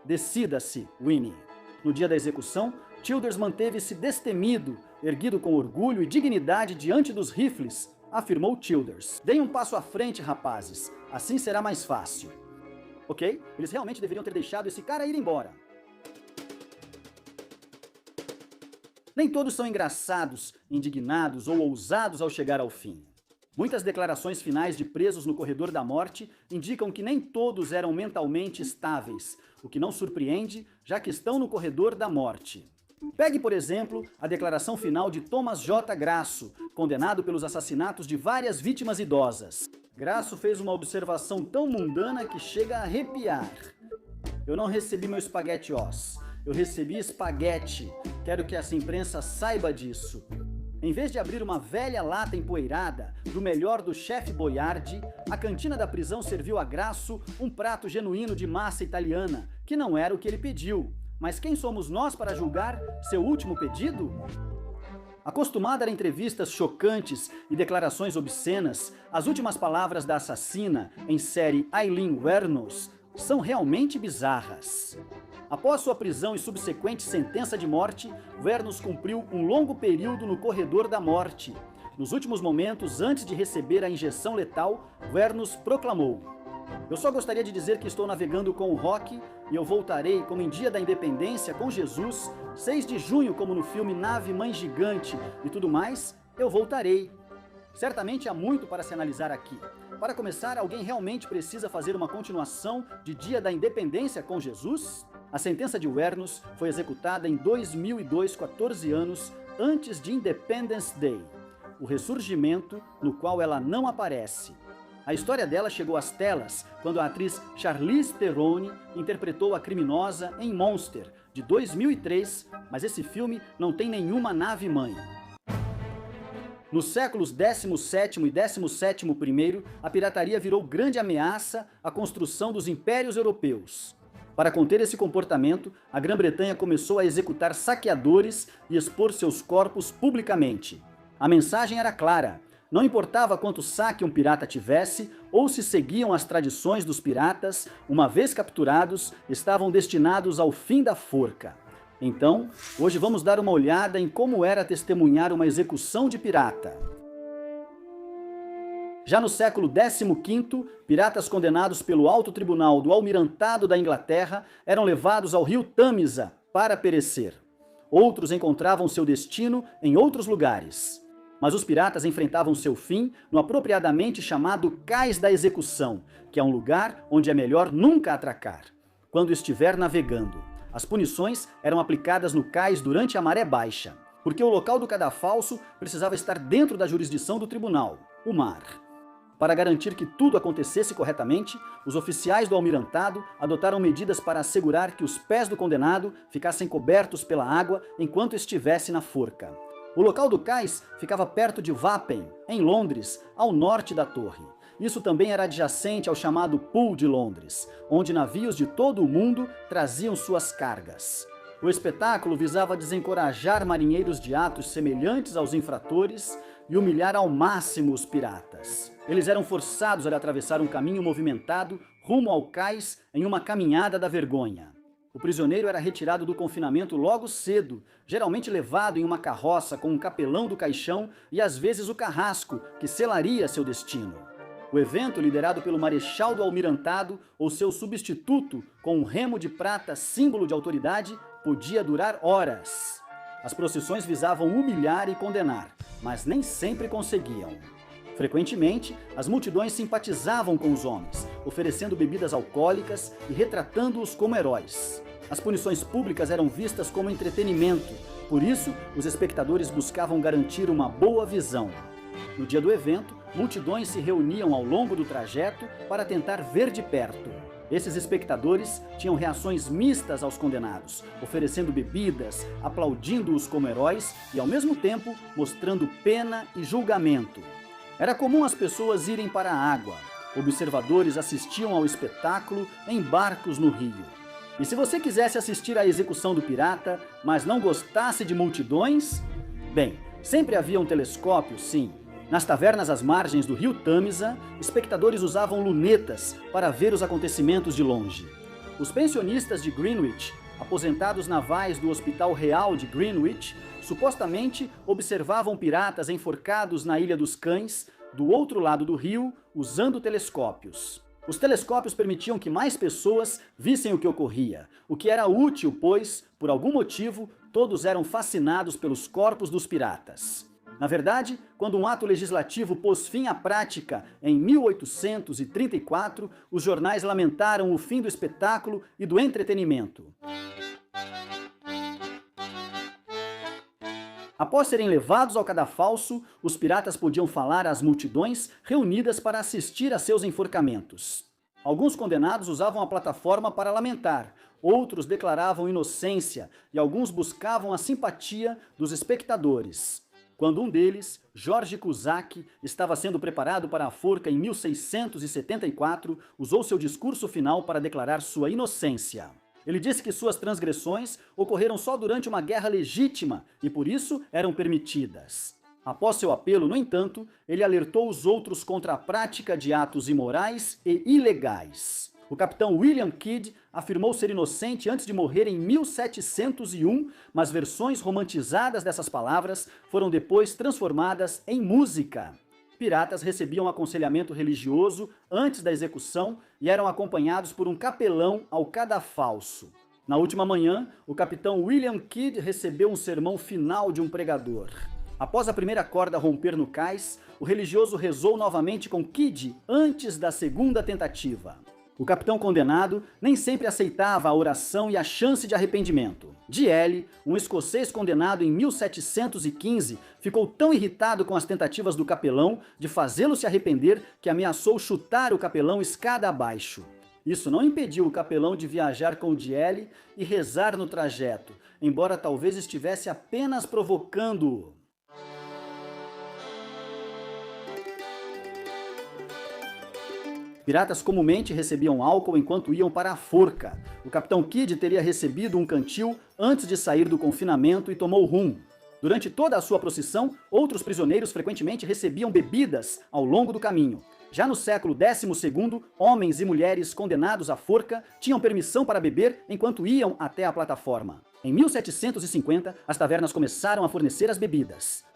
Decida-se, Winnie. No dia da execução, Childers manteve-se destemido, erguido com orgulho e dignidade diante dos rifles, afirmou Childers. "Deem um passo à frente, rapazes, assim será mais fácil." Ok, eles realmente deveriam ter deixado esse cara ir embora. Nem todos são engraçados, indignados ou ousados ao chegar ao fim. Muitas declarações finais de presos no corredor da morte indicam que nem todos eram mentalmente estáveis, o que não surpreende, já que estão no corredor da morte. Pegue, por exemplo, a declaração final de Thomas J. Grasso, condenado pelos assassinatos de várias vítimas idosas. Grasso fez uma observação tão mundana que chega a arrepiar. Eu não recebi meu espaguete-os, eu recebi espaguete. Quero que essa imprensa saiba disso. Em vez de abrir uma velha lata empoeirada do melhor do chefe Boiardi, a cantina da prisão serviu a Grasso um prato genuíno de massa italiana, que não era o que ele pediu. Mas quem somos nós para julgar seu último pedido? Acostumada a entrevistas chocantes e declarações obscenas, as últimas palavras da assassina em série Aileen Wuornos são realmente bizarras. Após sua prisão e subsequente sentença de morte, Wuornos cumpriu um longo período no corredor da morte. Nos últimos momentos, antes de receber a injeção letal, Wuornos proclamou: "Eu só gostaria de dizer que estou navegando com o rock e eu voltarei como em Dia da Independência com Jesus, 6 de junho como no filme Nave Mãe Gigante e tudo mais, eu voltarei." Certamente há muito para se analisar aqui. Para começar, alguém realmente precisa fazer uma continuação de Dia da Independência com Jesus? A sentença de Wuornos foi executada em 2002, 14 anos antes de Independence Day, o ressurgimento no qual ela não aparece. A história dela chegou às telas quando a atriz Charlize Theron interpretou a criminosa em Monster, de 2003, mas esse filme não tem nenhuma nave-mãe. Nos séculos 17º e 17º, a pirataria virou grande ameaça à construção dos impérios europeus. Para conter esse comportamento, a Grã-Bretanha começou a executar saqueadores e expor seus corpos publicamente. A mensagem era clara: não importava quanto saque um pirata tivesse, ou se seguiam as tradições dos piratas, uma vez capturados, estavam destinados ao fim da forca. Então, hoje vamos dar uma olhada em como era testemunhar uma execução de pirata. Já no século XV, piratas condenados pelo Alto Tribunal do Almirantado da Inglaterra eram levados ao rio Tâmisa para perecer. Outros encontravam seu destino em outros lugares. Mas os piratas enfrentavam seu fim no apropriadamente chamado Cais da Execução, que é um lugar onde é melhor nunca atracar, quando estiver navegando. As punições eram aplicadas no cais durante a maré baixa, porque o local do cadafalso precisava estar dentro da jurisdição do tribunal, o mar. Para garantir que tudo acontecesse corretamente, os oficiais do almirantado adotaram medidas para assegurar que os pés do condenado ficassem cobertos pela água enquanto estivesse na forca. O local do cais ficava perto de Wapping, em Londres, ao norte da torre. Isso também era adjacente ao chamado Pool de Londres, onde navios de todo o mundo traziam suas cargas. O espetáculo visava desencorajar marinheiros de atos semelhantes aos infratores e humilhar ao máximo os piratas. Eles eram forçados a atravessar um caminho movimentado rumo ao cais em uma caminhada da vergonha. O prisioneiro era retirado do confinamento logo cedo, geralmente levado em uma carroça com um capelão do caixão e às vezes o carrasco, que selaria seu destino. O evento, liderado pelo marechal do almirantado ou seu substituto com um remo de prata, símbolo de autoridade, podia durar horas. As procissões visavam humilhar e condenar, mas nem sempre conseguiam. Frequentemente, as multidões simpatizavam com os homens, oferecendo bebidas alcoólicas e retratando-os como heróis. As punições públicas eram vistas como entretenimento, por isso, os espectadores buscavam garantir uma boa visão. No dia do evento, multidões se reuniam ao longo do trajeto para tentar ver de perto. Esses espectadores tinham reações mistas aos condenados, oferecendo bebidas, aplaudindo-os como heróis e, ao mesmo tempo, mostrando pena e julgamento. Era comum as pessoas irem para a água. Observadores assistiam ao espetáculo em barcos no rio. E se você quisesse assistir à execução do pirata, mas não gostasse de multidões? Bem, sempre havia um telescópio, sim. Nas tavernas às margens do rio Tâmisa, espectadores usavam lunetas para ver os acontecimentos de longe. Os pensionistas de Greenwich, aposentados navais do Hospital Real de Greenwich, supostamente observavam piratas enforcados na Ilha dos Cães, do outro lado do rio, usando telescópios. Os telescópios permitiam que mais pessoas vissem o que ocorria, o que era útil, pois, por algum motivo, todos eram fascinados pelos corpos dos piratas. Na verdade, quando um ato legislativo pôs fim à prática em 1834, os jornais lamentaram o fim do espetáculo e do entretenimento. Após serem levados ao cadafalso, os piratas podiam falar às multidões reunidas para assistir a seus enforcamentos. Alguns condenados usavam a plataforma para lamentar, outros declaravam inocência e alguns buscavam a simpatia dos espectadores. Quando um deles, George Cusack, estava sendo preparado para a forca em 1674, usou seu discurso final para declarar sua inocência. Ele disse que suas transgressões ocorreram só durante uma guerra legítima e por isso eram permitidas. Após seu apelo, no entanto, ele alertou os outros contra a prática de atos imorais e ilegais. O capitão William Kidd afirmou ser inocente antes de morrer em 1701, mas versões romantizadas dessas palavras foram depois transformadas em música. Piratas recebiam aconselhamento religioso antes da execução e eram acompanhados por um capelão ao cadafalso. Na última manhã, o capitão William Kidd recebeu um sermão final de um pregador. Após a primeira corda romper no cais, o religioso rezou novamente com Kidd antes da segunda tentativa. O capitão condenado nem sempre aceitava a oração e a chance de arrependimento. D.L., um escocês condenado em 1715, ficou tão irritado com as tentativas do capelão de fazê-lo se arrepender que ameaçou chutar o capelão escada abaixo. Isso não impediu o capelão de viajar com o D.L. e rezar no trajeto, embora talvez estivesse apenas provocando-o. Piratas comumente recebiam álcool enquanto iam para a forca. O capitão Kidd teria recebido um cantil antes de sair do confinamento e tomou rum. Durante toda a sua procissão, outros prisioneiros frequentemente recebiam bebidas ao longo do caminho. Já no século XII, homens e mulheres condenados à forca tinham permissão para beber enquanto iam até a plataforma. Em 1750, as tavernas começaram a fornecer as bebidas.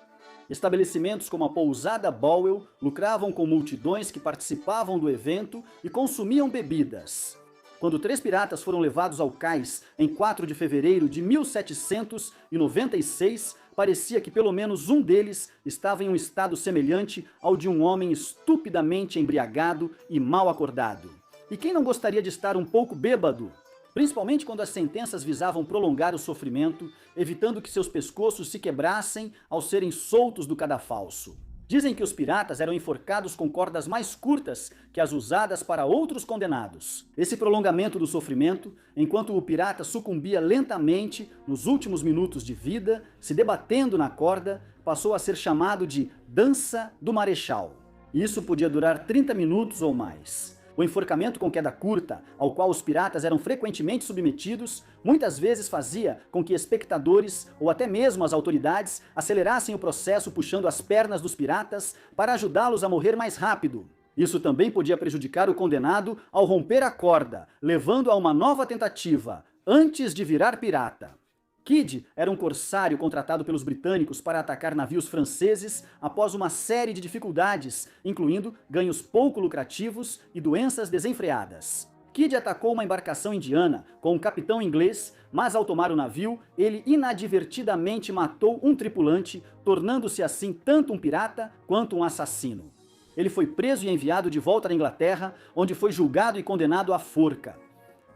Estabelecimentos como a pousada Bowell lucravam com multidões que participavam do evento e consumiam bebidas. Quando 3 piratas foram levados ao cais em 4 de fevereiro de 1796, parecia que pelo menos um deles estava em um estado semelhante ao de um homem estupidamente embriagado e mal acordado. E quem não gostaria de estar um pouco bêbado? Principalmente quando as sentenças visavam prolongar o sofrimento, evitando que seus pescoços se quebrassem ao serem soltos do cadafalso. Dizem que os piratas eram enforcados com cordas mais curtas que as usadas para outros condenados. Esse prolongamento do sofrimento, enquanto o pirata sucumbia lentamente nos últimos minutos de vida, se debatendo na corda, passou a ser chamado de Dança do Marechal. Isso podia durar 30 minutos ou mais. O enforcamento com queda curta, ao qual os piratas eram frequentemente submetidos, muitas vezes fazia com que espectadores ou até mesmo as autoridades acelerassem o processo puxando as pernas dos piratas para ajudá-los a morrer mais rápido. Isso também podia prejudicar o condenado ao romper a corda, levando a uma nova tentativa, antes de virar pirata. Kidd era um corsário contratado pelos britânicos para atacar navios franceses após uma série de dificuldades, incluindo ganhos pouco lucrativos e doenças desenfreadas. Kidd atacou uma embarcação indiana com um capitão inglês, mas ao tomar o navio, ele inadvertidamente matou um tripulante, tornando-se assim tanto um pirata quanto um assassino. Ele foi preso e enviado de volta à Inglaterra, onde foi julgado e condenado à forca.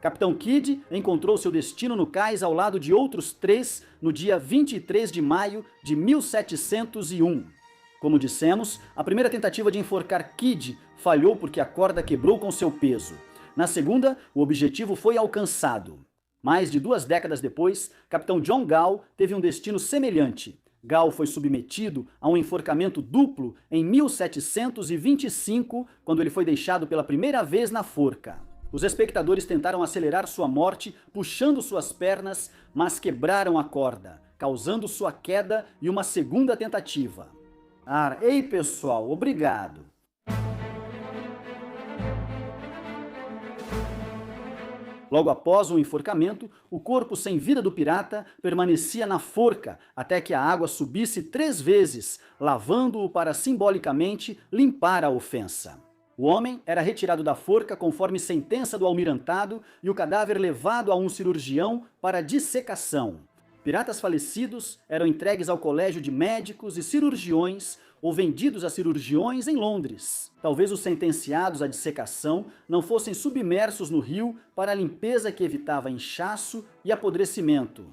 Capitão Kidd encontrou seu destino no cais ao lado de outros 3 no dia 23 de maio de 1701. Como dissemos, a primeira tentativa de enforcar Kidd falhou porque a corda quebrou com seu peso. Na segunda, o objetivo foi alcançado. Mais de 2 décadas depois, Capitão John Gall teve um destino semelhante. Gall foi submetido a um enforcamento duplo em 1725, quando ele foi deixado pela primeira vez na forca. Os espectadores tentaram acelerar sua morte, puxando suas pernas, mas quebraram a corda, causando sua queda e uma segunda tentativa. Ei pessoal, obrigado! Logo após o enforcamento, o corpo sem vida do pirata permanecia na forca até que a água subisse 3 vezes, lavando-o para simbolicamente limpar a ofensa. O homem era retirado da forca conforme sentença do almirantado e o cadáver levado a um cirurgião para dissecação. Piratas falecidos eram entregues ao colégio de médicos e cirurgiões ou vendidos a cirurgiões em Londres. Talvez os sentenciados à dissecação não fossem submersos no rio para a limpeza que evitava inchaço e apodrecimento.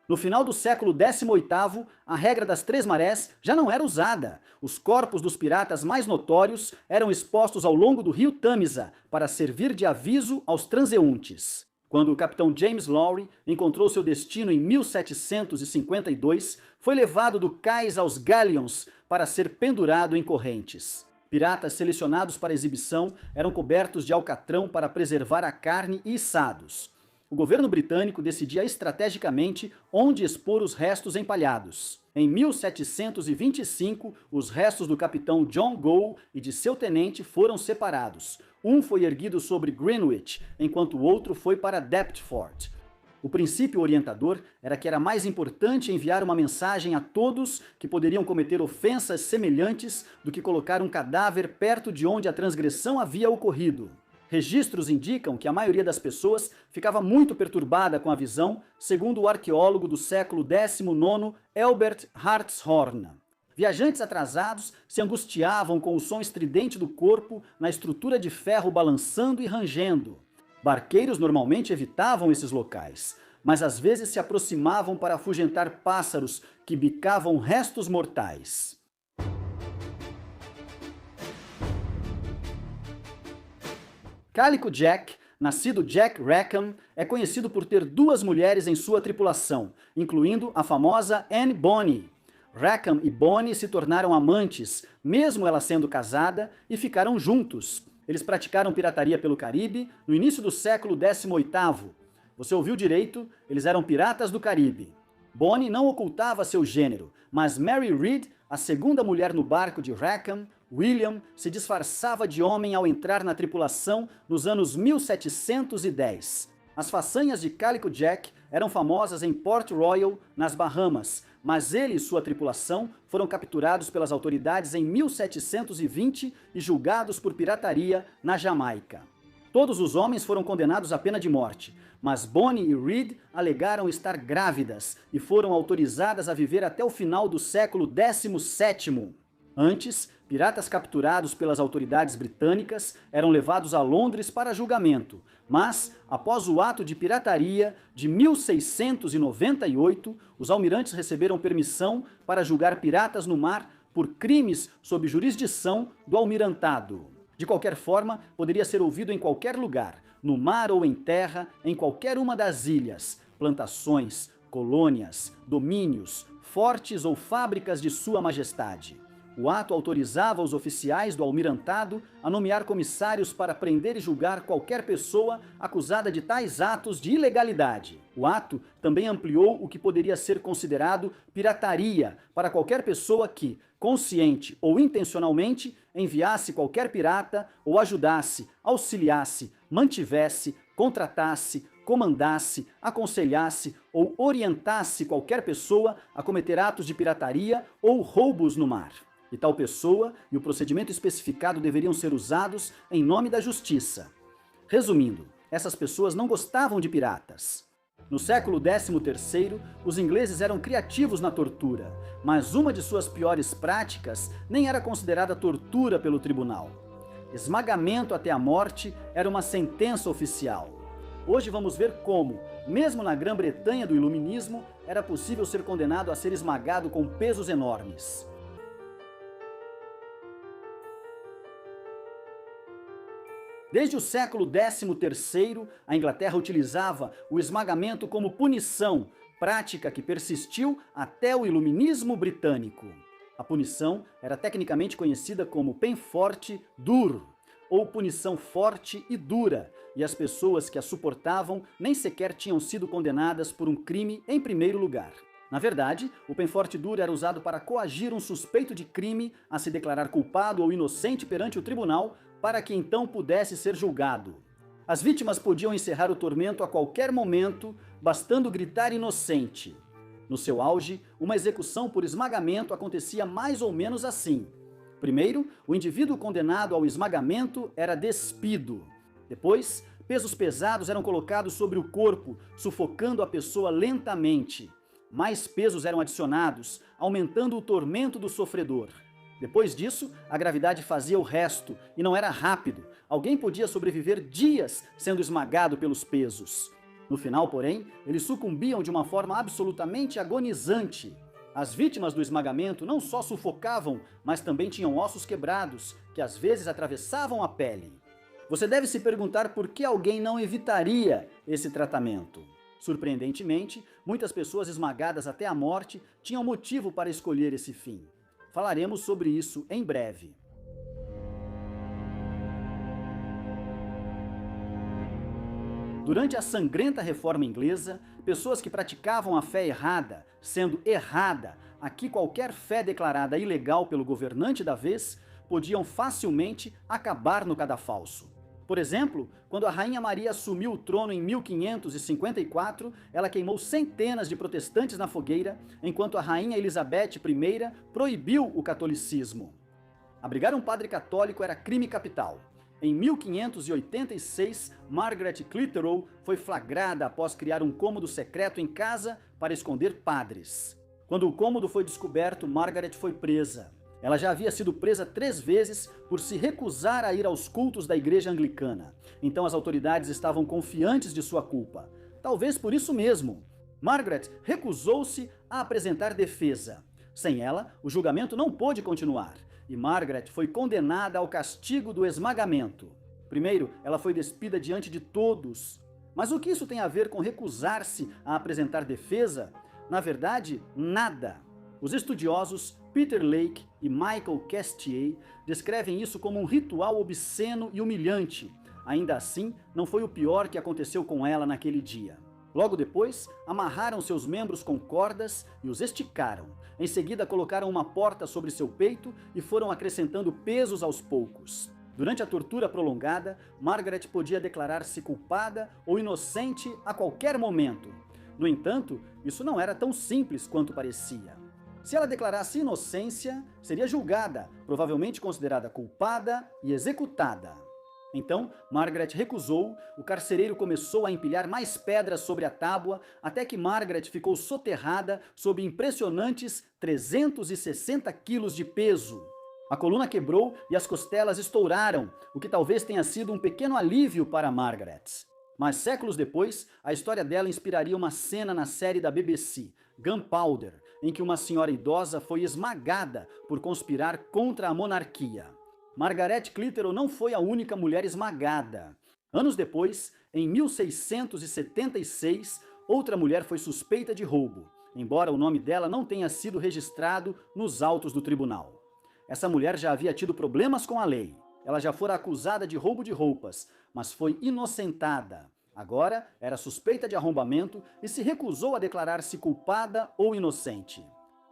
No final do século XVIII, a regra das três marés já não era usada. Os corpos dos piratas mais notórios eram expostos ao longo do rio Tâmisa para servir de aviso aos transeuntes. Quando o capitão James Lowry encontrou seu destino em 1752, foi levado do cais aos galeons para ser pendurado em correntes. Piratas selecionados para exibição eram cobertos de alcatrão para preservar a carne e içados. O governo britânico decidia estrategicamente onde expor os restos empalhados. Em 1725, os restos do capitão John Gow e de seu tenente foram separados. Um foi erguido sobre Greenwich, enquanto o outro foi para Deptford. O princípio orientador era que era mais importante enviar uma mensagem a todos que poderiam cometer ofensas semelhantes do que colocar um cadáver perto de onde a transgressão havia ocorrido. Registros indicam que a maioria das pessoas ficava muito perturbada com a visão, segundo o arqueólogo do século XIX, Albert Hartshorne. Viajantes atrasados se angustiavam com o som estridente do corpo na estrutura de ferro balançando e rangendo. Barqueiros normalmente evitavam esses locais, mas às vezes se aproximavam para afugentar pássaros que bicavam restos mortais. Calico Jack, nascido Jack Rackham, é conhecido por ter duas mulheres em sua tripulação, incluindo a famosa Anne Bonny. Rackham e Bonny se tornaram amantes, mesmo ela sendo casada, e ficaram juntos. Eles praticaram pirataria pelo Caribe no início do século XVIII. Você ouviu direito, eles eram piratas do Caribe. Bonny não ocultava seu gênero, mas Mary Read, a segunda mulher no barco de Rackham, William, se disfarçava de homem ao entrar na tripulação nos anos 1710. As façanhas de Calico Jack eram famosas em Port Royal, nas Bahamas, mas ele e sua tripulação foram capturados pelas autoridades em 1720 e julgados por pirataria na Jamaica. Todos os homens foram condenados à pena de morte, mas Bonny e Read alegaram estar grávidas e foram autorizadas a viver até o final do século XVII. Antes, piratas capturados pelas autoridades britânicas eram levados a Londres para julgamento, mas, após o ato de pirataria de 1698, os almirantes receberam permissão para julgar piratas no mar por crimes sob jurisdição do almirantado. De qualquer forma, poderia ser ouvido em qualquer lugar, no mar ou em terra, em qualquer uma das ilhas, plantações, colônias, domínios, fortes ou fábricas de Sua Majestade. O ato autorizava os oficiais do almirantado a nomear comissários para prender e julgar qualquer pessoa acusada de tais atos de ilegalidade. O ato também ampliou o que poderia ser considerado pirataria para qualquer pessoa que, consciente ou intencionalmente, enviasse qualquer pirata ou ajudasse, auxiliasse, mantivesse, contratasse, comandasse, aconselhasse ou orientasse qualquer pessoa a cometer atos de pirataria ou roubos no mar. E tal pessoa e o procedimento especificado deveriam ser usados em nome da justiça. Resumindo, essas pessoas não gostavam de piratas. No século XIII, os ingleses eram criativos na tortura, mas uma de suas piores práticas nem era considerada tortura pelo tribunal. Esmagamento até a morte era uma sentença oficial. Hoje vamos ver como, mesmo na Grã-Bretanha do Iluminismo, era possível ser condenado a ser esmagado com pesos enormes. Desde o século XIII, a Inglaterra utilizava o esmagamento como punição, prática que persistiu até o Iluminismo britânico. A punição era tecnicamente conhecida como peine-forte dure, ou punição forte e dura, e as pessoas que a suportavam nem sequer tinham sido condenadas por um crime em primeiro lugar. Na verdade, o peine-forte dure era usado para coagir um suspeito de crime a se declarar culpado ou inocente perante o tribunal, para que então pudesse ser julgado. As vítimas podiam encerrar o tormento a qualquer momento, bastando gritar inocente. No seu auge, uma execução por esmagamento acontecia mais ou menos assim. Primeiro, o indivíduo condenado ao esmagamento era despido. Depois, pesos pesados eram colocados sobre o corpo, sufocando a pessoa lentamente. Mais pesos eram adicionados, aumentando o tormento do sofredor. Depois disso, a gravidade fazia o resto, e não era rápido. Alguém podia sobreviver dias sendo esmagado pelos pesos. No No final, porém, eles sucumbiam de uma forma absolutamente agonizante. As vítimas do esmagamento não só sufocavam, mas também tinham ossos quebrados, que às vezes atravessavam a pele. Você deve se perguntar por que alguém não evitaria esse tratamento. Surpreendentemente, muitas pessoas esmagadas até a morte tinham motivo para escolher esse fim. Falaremos sobre isso em breve. Durante a sangrenta reforma inglesa, pessoas que praticavam a fé errada, sendo errada, aqui qualquer fé declarada ilegal pelo governante da vez, podiam facilmente acabar no cadafalso. Por exemplo, quando a Rainha Maria assumiu o trono em 1554, ela queimou centenas de protestantes na fogueira, enquanto a Rainha Elizabeth I proibiu o catolicismo. Abrigar um padre católico era crime capital. Em 1586, Margaret Clitheroe foi flagrada após criar um cômodo secreto em casa para esconder padres. Quando o cômodo foi descoberto, Margaret foi presa. Ela já havia sido presa 3 vezes por se recusar a ir aos cultos da igreja anglicana. Então as autoridades estavam confiantes de sua culpa. Talvez por isso mesmo. Margaret recusou-se a apresentar defesa. Sem ela, o julgamento não pôde continuar. E Margaret foi condenada ao castigo do esmagamento. Primeiro, ela foi despida diante de todos. Mas o que isso tem a ver com recusar-se a apresentar defesa? Na verdade, nada. Os estudiosos Peter Lake e Michael Castier descrevem isso como um ritual obsceno e humilhante. Ainda assim, não foi o pior que aconteceu com ela naquele dia. Logo depois, amarraram seus membros com cordas e os esticaram. Em seguida, colocaram uma porta sobre seu peito e foram acrescentando pesos aos poucos. Durante a tortura prolongada, Margaret podia declarar-se culpada ou inocente a qualquer momento. No entanto, isso não era tão simples quanto parecia. Se ela declarasse inocência, seria julgada, provavelmente considerada culpada e executada. Então, Margaret recusou, o carcereiro começou a empilhar mais pedras sobre a tábua, até que Margaret ficou soterrada sob impressionantes 360 quilos de peso. A coluna quebrou e as costelas estouraram, o que talvez tenha sido um pequeno alívio para Margaret. Mas séculos depois, a história dela inspiraria uma cena na série da BBC, Gunpowder, em que uma senhora idosa foi esmagada por conspirar contra a monarquia. Margaret Clitheroe não foi a única mulher esmagada. Anos depois, em 1676, outra mulher foi suspeita de roubo, embora o nome dela não tenha sido registrado nos autos do tribunal. Essa mulher já havia tido problemas com a lei. Ela já fora acusada de roubo de roupas, mas foi inocentada. Agora era suspeita de arrombamento e se recusou a declarar-se culpada ou inocente.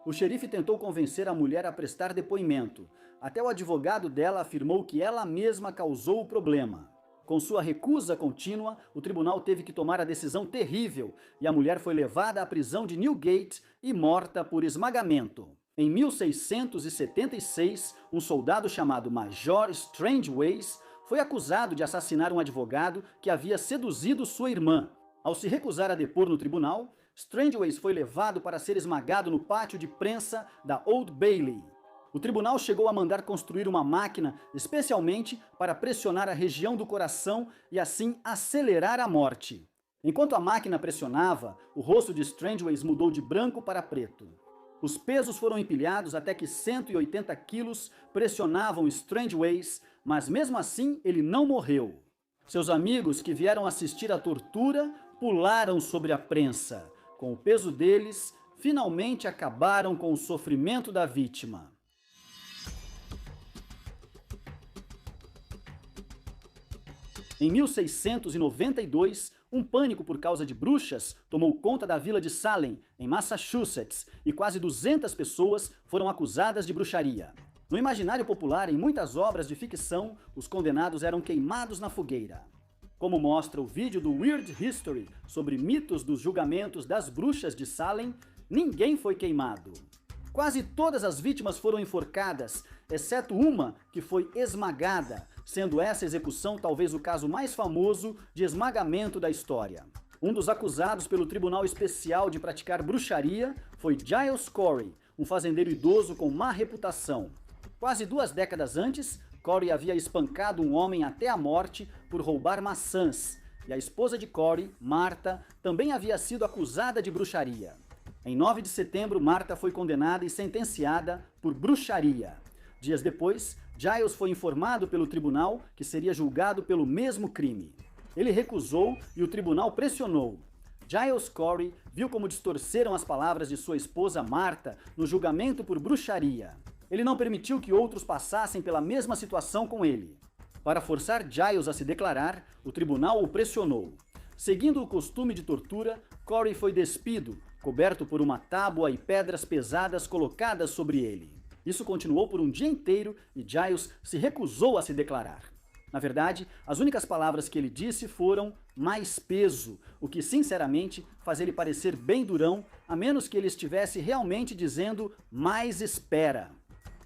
O xerife tentou convencer a mulher a prestar depoimento. Até o advogado dela afirmou que ela mesma causou o problema. Com sua recusa contínua, o tribunal teve que tomar a decisão terrível e a mulher foi levada à prisão de Newgate e morta por esmagamento. Em 1676, um soldado chamado Major Strangeways foi acusado de assassinar um advogado que havia seduzido sua irmã. Ao se recusar a depor no tribunal, Strangeways foi levado para ser esmagado no pátio de prensa da Old Bailey. O tribunal chegou a mandar construir uma máquina especialmente para pressionar a região do coração e assim acelerar a morte. Enquanto a máquina pressionava, o rosto de Strangeways mudou de branco para preto. Os pesos foram empilhados até que 180 quilos pressionavam Strangeways, mas mesmo assim ele não morreu. Seus amigos que vieram assistir à tortura pularam sobre a prensa. Com o peso deles, finalmente acabaram com o sofrimento da vítima. Em 1692, um pânico por causa de bruxas tomou conta da vila de Salem, em Massachusetts, e quase 200 pessoas foram acusadas de bruxaria. No imaginário popular, em muitas obras de ficção, os condenados eram queimados na fogueira. Como mostra o vídeo do Weird History sobre mitos dos julgamentos das bruxas de Salem, ninguém foi queimado. Quase todas as vítimas foram enforcadas, exceto uma que foi esmagada, sendo essa execução talvez o caso mais famoso de esmagamento da história. Um dos acusados pelo Tribunal Especial de praticar bruxaria foi Giles Corey, um fazendeiro idoso com má reputação. Quase 2 décadas antes, Corey havia espancado um homem até a morte por roubar maçãs. e a esposa de Corey, Martha, também havia sido acusada de bruxaria. Em 9 de setembro, Martha foi condenada e sentenciada por bruxaria. Dias depois, Giles foi informado pelo tribunal que seria julgado pelo mesmo crime. Ele recusou e o tribunal pressionou. Giles Corey viu como distorceram as palavras de sua esposa Martha no julgamento por bruxaria. Ele não permitiu que outros passassem pela mesma situação com ele. Para forçar Giles a se declarar, o tribunal o pressionou. Seguindo o costume de tortura, Corey foi despido, coberto por uma tábua e pedras pesadas colocadas sobre ele. Isso continuou por um dia inteiro e Giles se recusou a se declarar. Na verdade, as únicas palavras que ele disse foram mais peso, o que sinceramente faz ele parecer bem durão, a menos que ele estivesse realmente dizendo mais espera.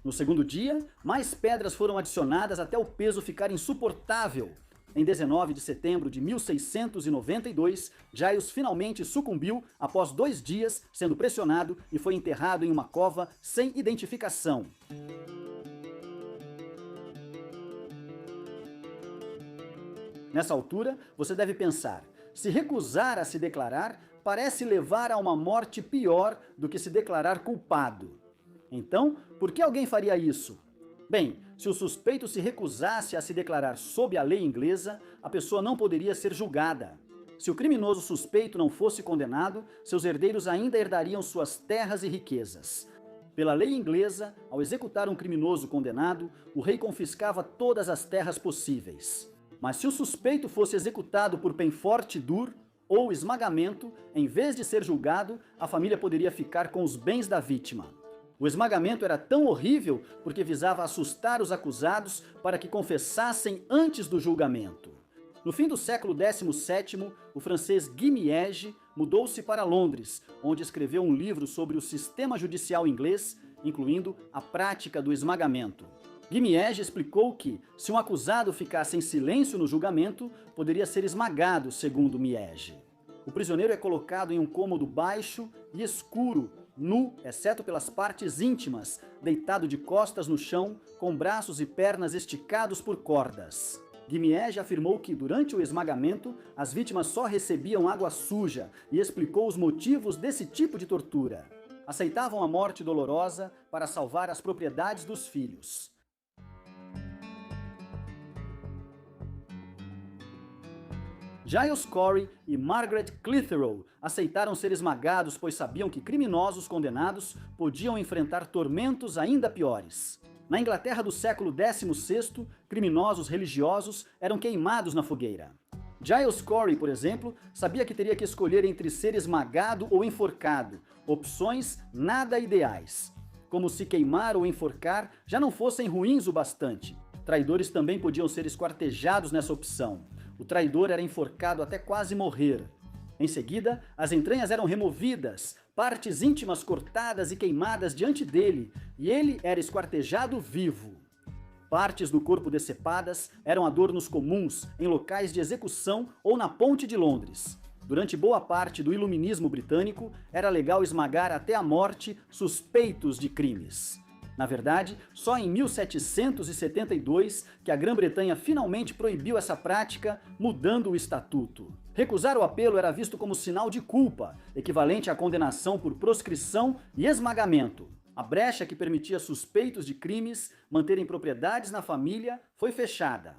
No segundo dia, mais pedras foram adicionadas até o peso ficar insuportável. Em 19 de setembro de 1692, Giles finalmente sucumbiu após 2 dias sendo pressionado e foi enterrado em uma cova sem identificação. Nessa altura, você deve pensar, se recusar a se declarar parece levar a uma morte pior do que se declarar culpado. Então, por que alguém faria isso? Bem, se o suspeito se recusasse a se declarar sob a lei inglesa, a pessoa não poderia ser julgada. Se o criminoso suspeito não fosse condenado, seus herdeiros ainda herdariam suas terras e riquezas. Pela lei inglesa, ao executar um criminoso condenado, o rei confiscava todas as terras possíveis. Mas se o suspeito fosse executado por penforte dur ou esmagamento, em vez de ser julgado, a família poderia ficar com os bens da vítima. O esmagamento era tão horrível porque visava assustar os acusados para que confessassem antes do julgamento. No fim do século XVII, o francês Guy Miege mudou-se para Londres, onde escreveu um livro sobre o sistema judicial inglês, incluindo a prática do esmagamento. Guy Miege explicou que, se um acusado ficasse em silêncio no julgamento, poderia ser esmagado, segundo Miege. O prisioneiro é colocado em um cômodo baixo e escuro, nu, exceto pelas partes íntimas, deitado de costas no chão, com braços e pernas esticados por cordas. Guy Miege afirmou que, durante o esmagamento, as vítimas só recebiam água suja e explicou os motivos desse tipo de tortura. Aceitavam a morte dolorosa para salvar as propriedades dos filhos. Giles Corey e Margaret Clitheroe aceitaram ser esmagados pois sabiam que criminosos condenados podiam enfrentar tormentos ainda piores. Na Inglaterra do século XVI, criminosos religiosos eram queimados na fogueira. Giles Corey, por exemplo, sabia que teria que escolher entre ser esmagado ou enforcado, opções nada ideais. Como se queimar ou enforcar já não fossem ruins o bastante. Traidores também podiam ser esquartejados nessa opção. O traidor era enforcado até quase morrer. Em seguida, as entranhas eram removidas, partes íntimas cortadas e queimadas diante dele, e ele era esquartejado vivo. Partes do corpo decepadas eram adornos comuns em locais de execução ou na Ponte de Londres. Durante boa parte do iluminismo britânico, era legal esmagar até a morte suspeitos de crimes. Na verdade, só em 1772 que a Grã-Bretanha finalmente proibiu essa prática, mudando o estatuto. Recusar o apelo era visto como sinal de culpa, equivalente à condenação por proscrição e esmagamento. A brecha que permitia suspeitos de crimes manterem propriedades na família foi fechada.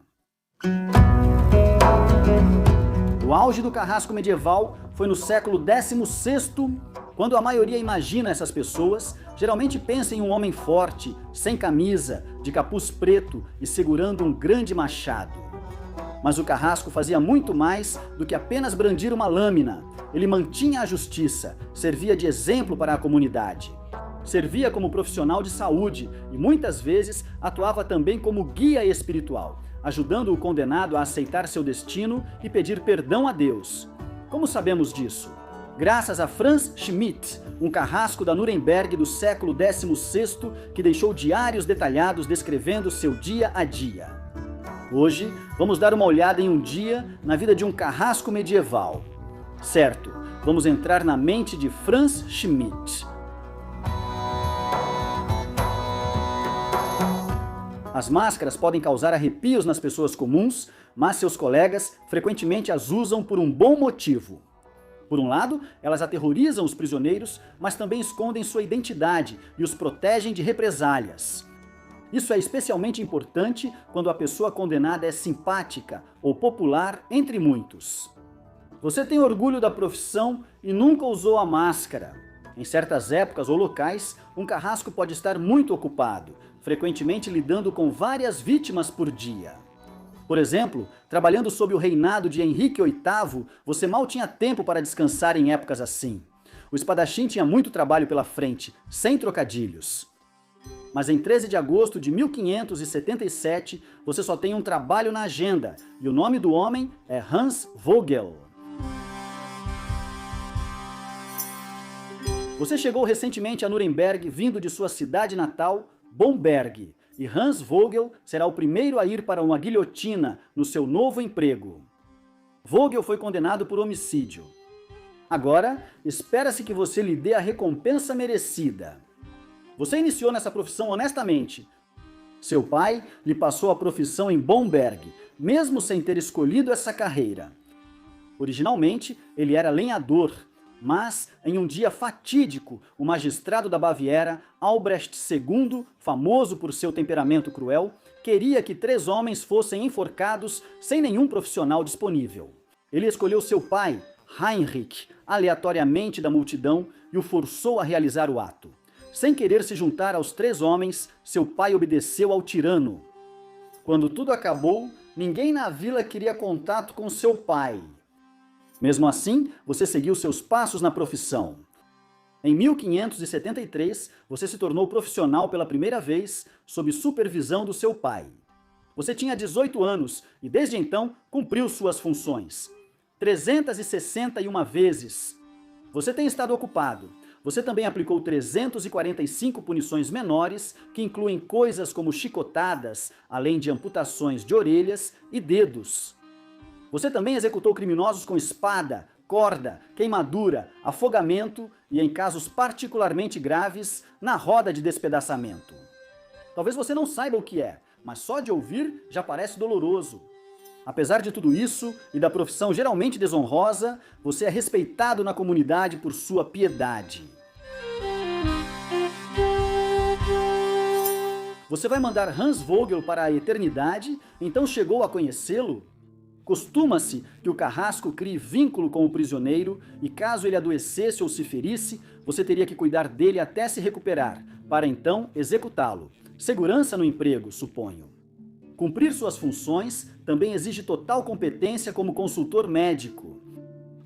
O auge do carrasco medieval foi no século XVI, quando a maioria imagina essas pessoas, geralmente pensa em um homem forte, sem camisa, de capuz preto e segurando um grande machado. Mas o carrasco fazia muito mais do que apenas brandir uma lâmina. Ele mantinha a justiça, servia de exemplo para a comunidade. Servia como profissional de saúde e muitas vezes atuava também como guia espiritual, ajudando o condenado a aceitar seu destino e pedir perdão a Deus. Como sabemos disso? Graças a Franz Schmidt, um carrasco da Nuremberg do século XVI que deixou diários detalhados descrevendo seu dia a dia. Hoje, vamos dar uma olhada em um dia na vida de um carrasco medieval. Certo, vamos entrar na mente de Franz Schmidt. As máscaras podem causar arrepios nas pessoas comuns, mas seus colegas frequentemente as usam por um bom motivo. Por um lado, elas aterrorizam os prisioneiros, mas também escondem sua identidade e os protegem de represálias. Isso é especialmente importante quando a pessoa condenada é simpática ou popular entre muitos. Você tem orgulho da profissão e nunca usou a máscara. Em certas épocas ou locais, um carrasco pode estar muito ocupado, frequentemente lidando com várias vítimas por dia. Por exemplo, trabalhando sob o reinado de Henrique VIII, você mal tinha tempo para descansar em épocas assim. O espadachim tinha muito trabalho pela frente, sem trocadilhos. Mas em 13 de agosto de 1577, você só tem um trabalho na agenda, e o nome do homem é Hans Vogel. Você chegou recentemente a Nuremberg vindo de sua cidade natal, Bomberg, e Hans Vogel será o primeiro a ir para uma guilhotina no seu novo emprego. Vogel foi condenado por homicídio. Agora, espera-se que você lhe dê a recompensa merecida. Você iniciou nessa profissão honestamente. Seu pai lhe passou a profissão em Bomberg, mesmo sem ter escolhido essa carreira. Originalmente, ele era lenhador, mas, em um dia fatídico, o magistrado da Baviera, Albrecht II, famoso por seu temperamento cruel, queria que 3 homens fossem enforcados sem nenhum profissional disponível. Ele escolheu seu pai, Heinrich, aleatoriamente da multidão e o forçou a realizar o ato. Sem querer se juntar aos 3 homens, seu pai obedeceu ao tirano. Quando tudo acabou, ninguém na vila queria contato com seu pai. Mesmo assim, você seguiu seus passos na profissão. Em 1573, você se tornou profissional pela primeira vez, sob supervisão do seu pai. Você tinha 18 anos e, desde então, cumpriu suas funções. 361 vezes. Você tem estado ocupado. Você também aplicou 345 punições menores, que incluem coisas como chicotadas, além de amputações de orelhas e dedos. Você também executou criminosos com espada, corda, queimadura, afogamento e, em casos particularmente graves, na roda de despedaçamento. Talvez você não saiba o que é, mas só de ouvir já parece doloroso. Apesar de tudo isso e da profissão geralmente desonrosa, você é respeitado na comunidade por sua piedade. Você vai mandar Hans Vogel para a eternidade, então chegou a conhecê-lo? Costuma-se que o carrasco crie vínculo com o prisioneiro e, caso ele adoecesse ou se ferisse, você teria que cuidar dele até se recuperar, para então executá-lo. Segurança no emprego, suponho. Cumprir suas funções também exige total competência como consultor médico.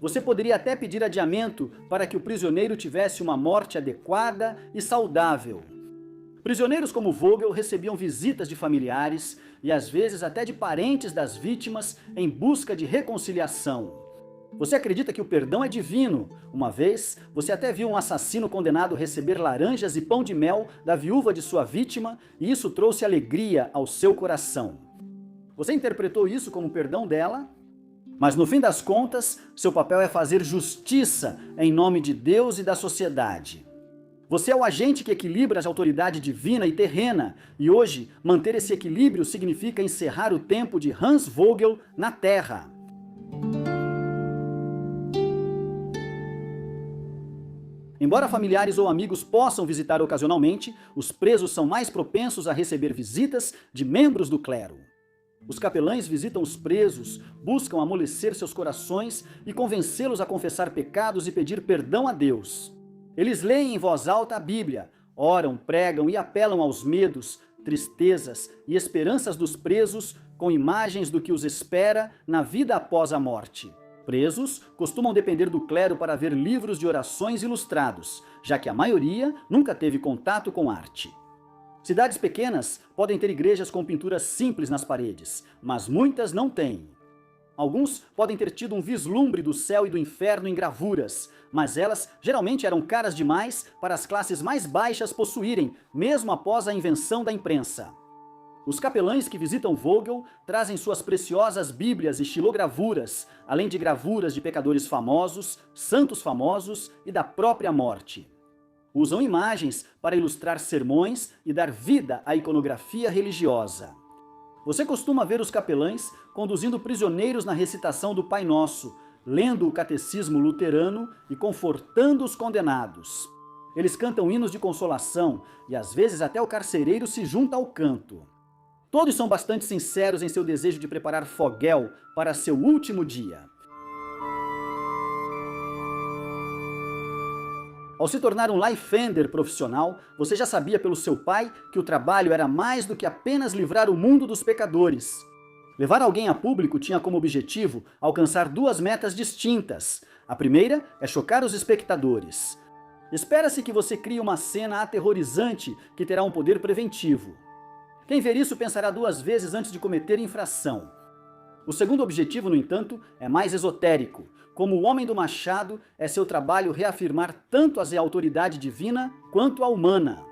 Você poderia até pedir adiamento para que o prisioneiro tivesse uma morte adequada e saudável. Prisioneiros como Vogel recebiam visitas de familiares e às vezes até de parentes das vítimas em busca de reconciliação. Você acredita que o perdão é divino? Uma vez, você até viu um assassino condenado receber laranjas e pão de mel da viúva de sua vítima e isso trouxe alegria ao seu coração. Você interpretou isso como perdão dela? Mas no fim das contas, seu papel é fazer justiça em nome de Deus e da sociedade. Você é o agente que equilibra a autoridade divina e terrena, e hoje, manter esse equilíbrio significa encerrar o tempo de Hans Vogel na Terra. Embora familiares ou amigos possam visitar ocasionalmente, os presos são mais propensos a receber visitas de membros do clero. Os capelães visitam os presos, buscam amolecer seus corações e convencê-los a confessar pecados e pedir perdão a Deus. Eles leem em voz alta a Bíblia, oram, pregam e apelam aos medos, tristezas e esperanças dos presos com imagens do que os espera na vida após a morte. Presos costumam depender do clero para ver livros de orações ilustrados, já que a maioria nunca teve contato com arte. Cidades pequenas podem ter igrejas com pinturas simples nas paredes, mas muitas não têm. Alguns podem ter tido um vislumbre do céu e do inferno em gravuras, mas elas geralmente eram caras demais para as classes mais baixas possuírem, mesmo após a invenção da imprensa. Os capelães que visitam Vogel trazem suas preciosas bíblias e xilogravuras, além de gravuras de pecadores famosos, santos famosos e da própria morte. Usam imagens para ilustrar sermões e dar vida à iconografia religiosa. Você costuma ver os capelães conduzindo prisioneiros na recitação do Pai Nosso, lendo o catecismo luterano e confortando os condenados. Eles cantam hinos de consolação e às vezes até o carcereiro se junta ao canto. Todos são bastante sinceros em seu desejo de preparar foguel para seu último dia. Ao se tornar um lifender profissional, você já sabia pelo seu pai que o trabalho era mais do que apenas livrar o mundo dos pecadores. Levar alguém a público tinha como objetivo alcançar duas metas distintas. A primeira é chocar os espectadores. Espera-se que você crie uma cena aterrorizante que terá um poder preventivo. Quem ver isso pensará duas vezes antes de cometer infração. O segundo objetivo, no entanto, é mais esotérico. Como o homem do machado, é seu trabalho reafirmar tanto a autoridade divina quanto a humana.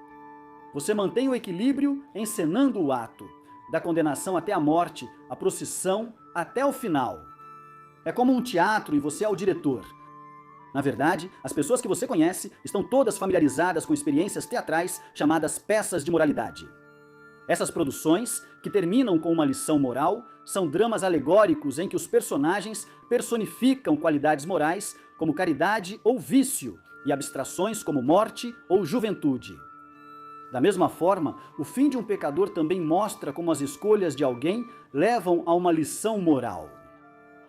Você mantém o equilíbrio encenando o ato, da condenação até a morte, a procissão até o final. É como um teatro e você é o diretor. Na verdade, as pessoas que você conhece estão todas familiarizadas com experiências teatrais chamadas peças de moralidade. Essas produções, que terminam com uma lição moral, são dramas alegóricos em que os personagens personificam qualidades morais como caridade ou vício e abstrações como morte ou juventude. Da mesma forma, o fim de um pecador também mostra como as escolhas de alguém levam a uma lição moral.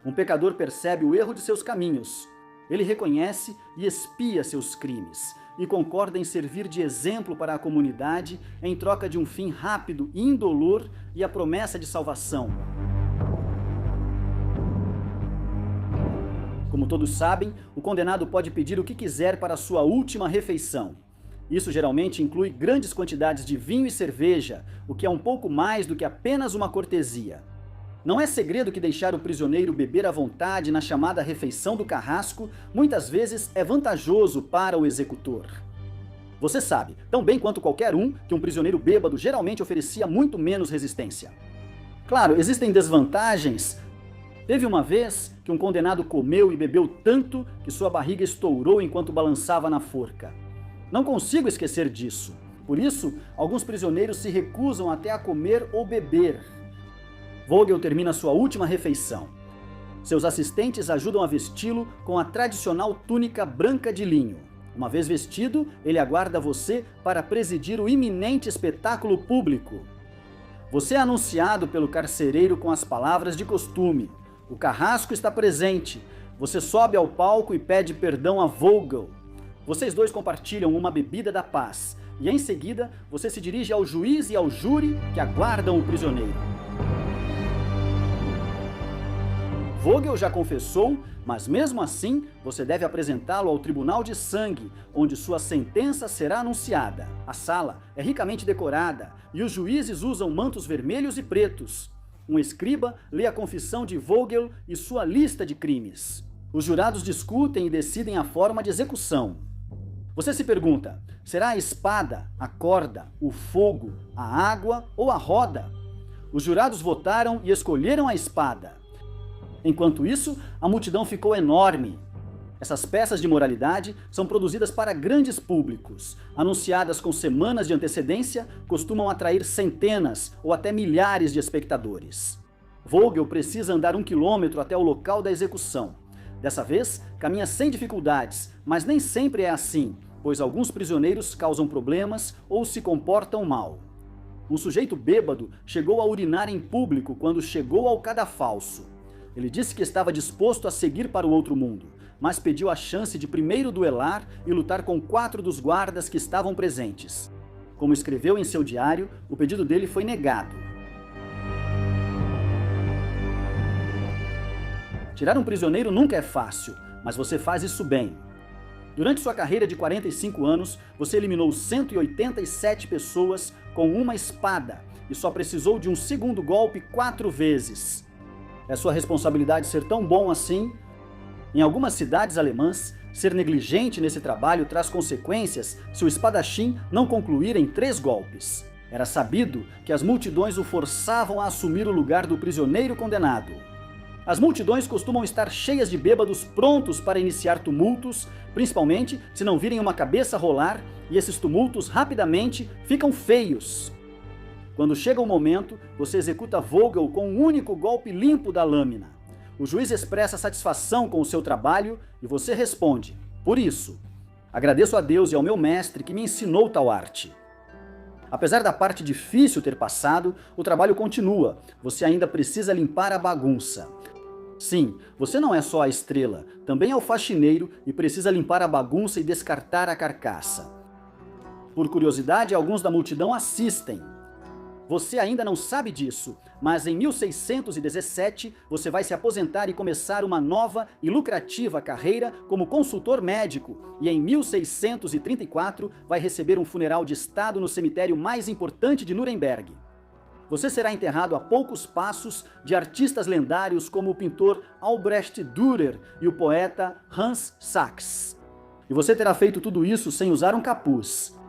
Um pecador percebe o erro de seus caminhos. Ele reconhece e expia seus crimes e concorda em servir de exemplo para a comunidade em troca de um fim rápido e indolor e a promessa de salvação. Como todos sabem, o condenado pode pedir o que quiser para a sua última refeição. Isso geralmente inclui grandes quantidades de vinho e cerveja, o que é um pouco mais do que apenas uma cortesia. Não é segredo que deixar o prisioneiro beber à vontade na chamada refeição do carrasco muitas vezes é vantajoso para o executor. Você sabe, tão bem quanto qualquer um, que um prisioneiro bêbado geralmente oferecia muito menos resistência. Claro, existem desvantagens. Teve uma vez que um condenado comeu e bebeu tanto que sua barriga estourou enquanto balançava na forca. Não consigo esquecer disso. Por isso, alguns prisioneiros se recusam até a comer ou beber. Vogel termina sua última refeição. Seus assistentes ajudam a vesti-lo com a tradicional túnica branca de linho. Uma vez vestido, ele aguarda você para presidir o iminente espetáculo público. Você é anunciado pelo carcereiro com as palavras de costume. O carrasco está presente. Você sobe ao palco e pede perdão a Vogel. Vocês dois compartilham uma bebida da paz. E em seguida, você se dirige ao juiz e ao júri que aguardam o prisioneiro. Vogel já confessou, mas mesmo assim, você deve apresentá-lo ao tribunal de sangue, onde sua sentença será anunciada. A sala é ricamente decorada e os juízes usam mantos vermelhos e pretos. Um escriba lê a confissão de Vogel e sua lista de crimes. Os jurados discutem e decidem a forma de execução. Você se pergunta, será a espada, a corda, o fogo, a água ou a roda? Os jurados votaram e escolheram a espada. Enquanto isso, a multidão ficou enorme. Essas peças de moralidade são produzidas para grandes públicos. Anunciadas com semanas de antecedência, costumam atrair centenas ou até milhares de espectadores. Vogel precisa andar 1 quilômetro até o local da execução. Dessa vez, caminha sem dificuldades, mas nem sempre é assim, pois alguns prisioneiros causam problemas ou se comportam mal. Um sujeito bêbado chegou a urinar em público quando chegou ao cadafalso. Ele disse que estava disposto a seguir para o outro mundo, mas pediu a chance de primeiro duelar e lutar com 4 dos guardas que estavam presentes. Como escreveu em seu diário, o pedido dele foi negado. Tirar um prisioneiro nunca é fácil, mas você faz isso bem. Durante sua carreira de 45 anos, você eliminou 187 pessoas com uma espada e só precisou de um segundo golpe 4 vezes. É sua responsabilidade ser tão bom assim? Em algumas cidades alemãs, ser negligente nesse trabalho traz consequências se o espadachim não concluir em 3 golpes. Era sabido que as multidões o forçavam a assumir o lugar do prisioneiro condenado. As multidões costumam estar cheias de bêbados prontos para iniciar tumultos, principalmente se não virem uma cabeça rolar e esses tumultos rapidamente ficam feios. Quando chega o momento, você executa Vogel com um único golpe limpo da lâmina. O juiz expressa satisfação com o seu trabalho e você responde: por isso, agradeço a Deus e ao meu mestre que me ensinou tal arte. Apesar da parte difícil ter passado, o trabalho continua. Você ainda precisa limpar a bagunça. Sim, você não é só a estrela, também é o faxineiro e precisa limpar a bagunça e descartar a carcaça. Por curiosidade, alguns da multidão assistem. Você ainda não sabe disso, mas em 1617 você vai se aposentar e começar uma nova e lucrativa carreira como consultor médico, e em 1634 vai receber um funeral de estado no cemitério mais importante de Nuremberg. Você será enterrado a poucos passos de artistas lendários como o pintor Albrecht Dürer e o poeta Hans Sachs. E você terá feito tudo isso sem usar um capuz.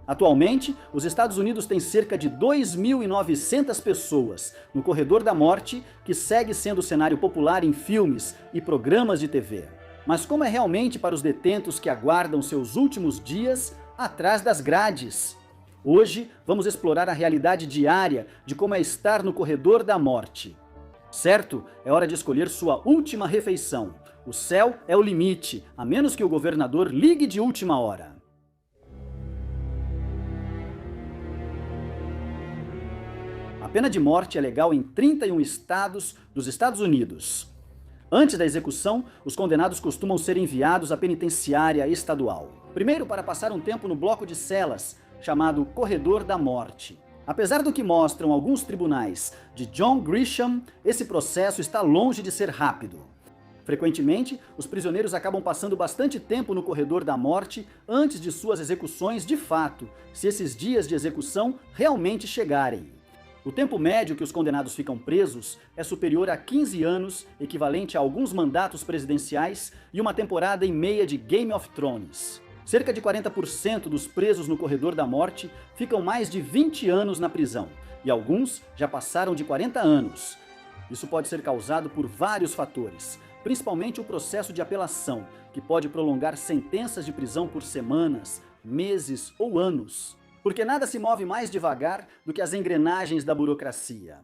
Atualmente, os Estados Unidos têm cerca de 2.900 pessoas no corredor da morte, que segue sendo cenário popular em filmes e programas de TV. Mas como é realmente para os detentos que aguardam seus últimos dias atrás das grades? Hoje, vamos explorar a realidade diária de como é estar no corredor da morte. Certo? É hora de escolher sua última refeição. O céu é o limite, a menos que o governador ligue de última hora. A pena de morte é legal em 31 estados dos Estados Unidos. Antes da execução, os condenados costumam ser enviados à penitenciária estadual. Primeiro, para passar um tempo no bloco de celas, chamado Corredor da Morte. Apesar do que mostram alguns tribunais de John Grisham, esse processo está longe de ser rápido. Frequentemente, os prisioneiros acabam passando bastante tempo no corredor da morte antes de suas execuções de fato, se esses dias de execução realmente chegarem. O tempo médio que os condenados ficam presos é superior a 15 anos, equivalente a alguns mandatos presidenciais e uma temporada e meia de Game of Thrones. Cerca de 40% dos presos no corredor da morte ficam mais de 20 anos na prisão, e alguns já passaram de 40 anos. Isso pode ser causado por vários fatores, principalmente o processo de apelação, que pode prolongar sentenças de prisão por semanas, meses ou anos. Porque nada se move mais devagar do que as engrenagens da burocracia.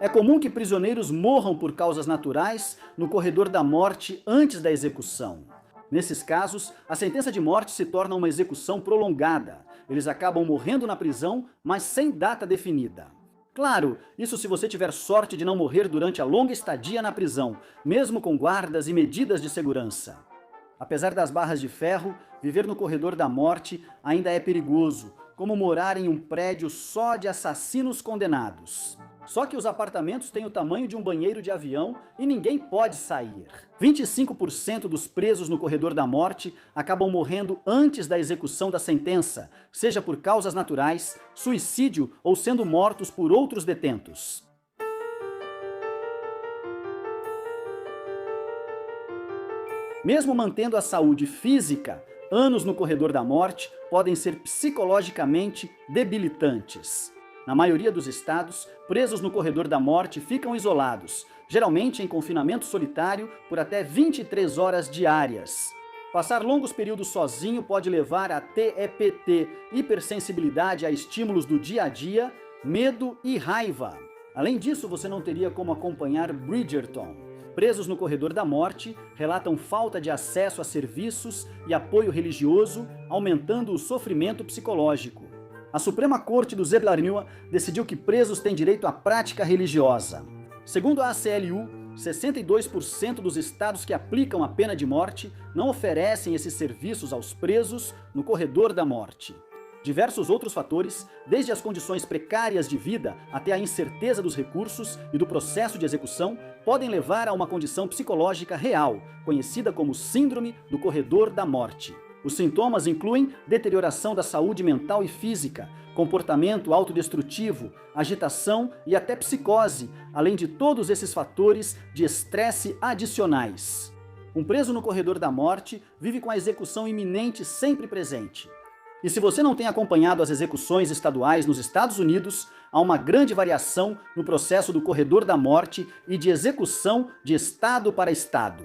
É comum que prisioneiros morram por causas naturais no corredor da morte antes da execução. Nesses casos, a sentença de morte se torna uma execução prolongada. Eles acabam morrendo na prisão, mas sem data definida. Claro, isso se você tiver sorte de não morrer durante a longa estadia na prisão, mesmo com guardas e medidas de segurança. Apesar das barras de ferro, viver no corredor da morte ainda é perigoso, como morar em um prédio só de assassinos condenados. Só que os apartamentos têm o tamanho de um banheiro de avião e ninguém pode sair. 25% dos presos no corredor da morte acabam morrendo antes da execução da sentença, seja por causas naturais, suicídio ou sendo mortos por outros detentos. Mesmo mantendo a saúde física, anos no corredor da morte podem ser psicologicamente debilitantes. Na maioria dos estados, presos no corredor da morte ficam isolados, geralmente em confinamento solitário por até 23 horas diárias. Passar longos períodos sozinho pode levar a TEPT, hipersensibilidade a estímulos do dia a dia, medo e raiva. Além disso, você não teria como acompanhar Bridgerton. Presos no corredor da morte relatam falta de acesso a serviços e apoio religioso, aumentando o sofrimento psicológico. A Suprema Corte do Zeblarnua decidiu que presos têm direito à prática religiosa. Segundo a ACLU, 62% dos estados que aplicam a pena de morte não oferecem esses serviços aos presos no corredor da morte. Diversos outros fatores, desde as condições precárias de vida até a incerteza dos recursos e do processo de execução, podem levar a uma condição psicológica real, conhecida como Síndrome do Corredor da Morte. Os sintomas incluem deterioração da saúde mental e física, comportamento autodestrutivo, agitação e até psicose, além de todos esses fatores de estresse adicionais. Um preso no corredor da morte vive com a execução iminente sempre presente. E se você não tem acompanhado as execuções estaduais nos Estados Unidos, há uma grande variação no processo do corredor da morte e de execução de estado para estado.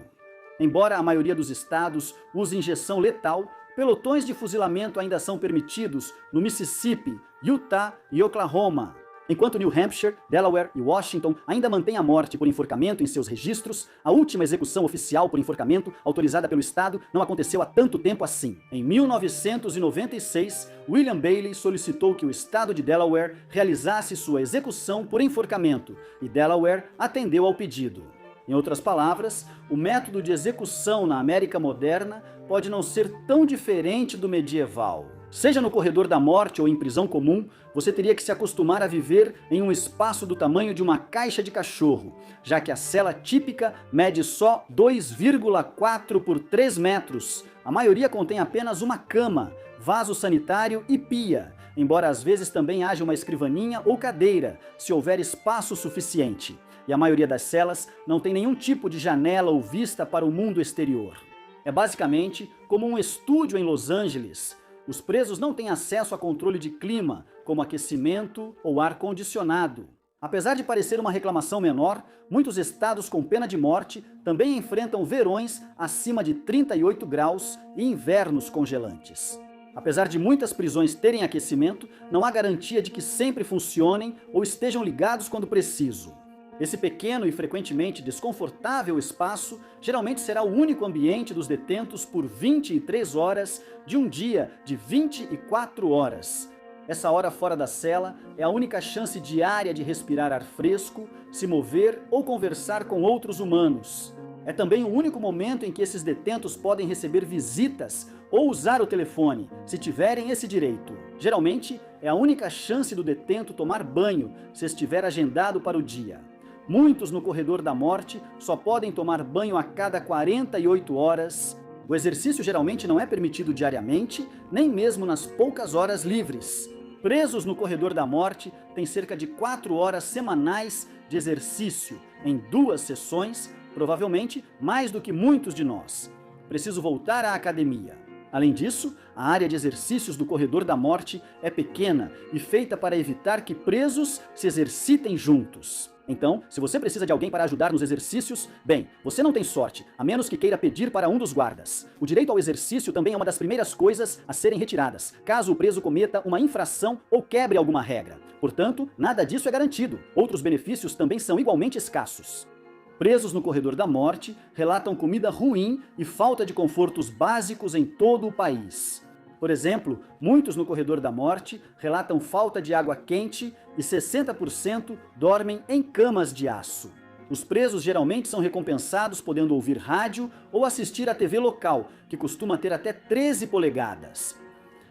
Embora a maioria dos estados use injeção letal, pelotões de fuzilamento ainda são permitidos no Mississippi, Utah e Oklahoma. Enquanto New Hampshire, Delaware e Washington ainda mantêm a morte por enforcamento em seus registros, a última execução oficial por enforcamento autorizada pelo estado não aconteceu há tanto tempo assim. Em 1996, William Bailey solicitou que o estado de Delaware realizasse sua execução por enforcamento, e Delaware atendeu ao pedido. Em outras palavras, o método de execução na América moderna pode não ser tão diferente do medieval. Seja no corredor da morte ou em prisão comum, você teria que se acostumar a viver em um espaço do tamanho de uma caixa de cachorro, já que a cela típica mede só 2,4 por 3 metros. A maioria contém apenas uma cama, vaso sanitário e pia, embora às vezes também haja uma escrivaninha ou cadeira, se houver espaço suficiente. E a maioria das celas não tem nenhum tipo de janela ou vista para o mundo exterior. É basicamente como um estúdio em Los Angeles. Os presos não têm acesso a controle de clima, como aquecimento ou ar-condicionado. Apesar de parecer uma reclamação menor, muitos estados com pena de morte também enfrentam verões acima de 38 graus e invernos congelantes. Apesar de muitas prisões terem aquecimento, não há garantia de que sempre funcionem ou estejam ligados quando preciso. Esse pequeno e frequentemente desconfortável espaço geralmente será o único ambiente dos detentos por 23 horas de um dia de 24 horas. Essa hora fora da cela é a única chance diária de respirar ar fresco, se mover ou conversar com outros humanos. É também o único momento em que esses detentos podem receber visitas ou usar o telefone, se tiverem esse direito. Geralmente, é a única chance do detento tomar banho, se estiver agendado para o dia. Muitos no corredor da morte só podem tomar banho a cada 48 horas. O exercício geralmente não é permitido diariamente, nem mesmo nas poucas horas livres. Presos no corredor da morte têm cerca de 4 horas semanais de exercício, em 2 sessões, provavelmente mais do que muitos de nós. Preciso voltar à academia. Além disso, a área de exercícios do corredor da morte é pequena e feita para evitar que presos se exercitem juntos. Então, se você precisa de alguém para ajudar nos exercícios, bem, você não tem sorte, a menos que queira pedir para um dos guardas. O direito ao exercício também é uma das primeiras coisas a serem retiradas, caso o preso cometa uma infração ou quebre alguma regra. Portanto, nada disso é garantido. Outros benefícios também são igualmente escassos. Presos no corredor da morte relatam comida ruim e falta de confortos básicos em todo o país. Por exemplo, muitos no corredor da morte relatam falta de água quente e 60% dormem em camas de aço. Os presos geralmente são recompensados podendo ouvir rádio ou assistir à TV local, que costuma ter até 13 polegadas.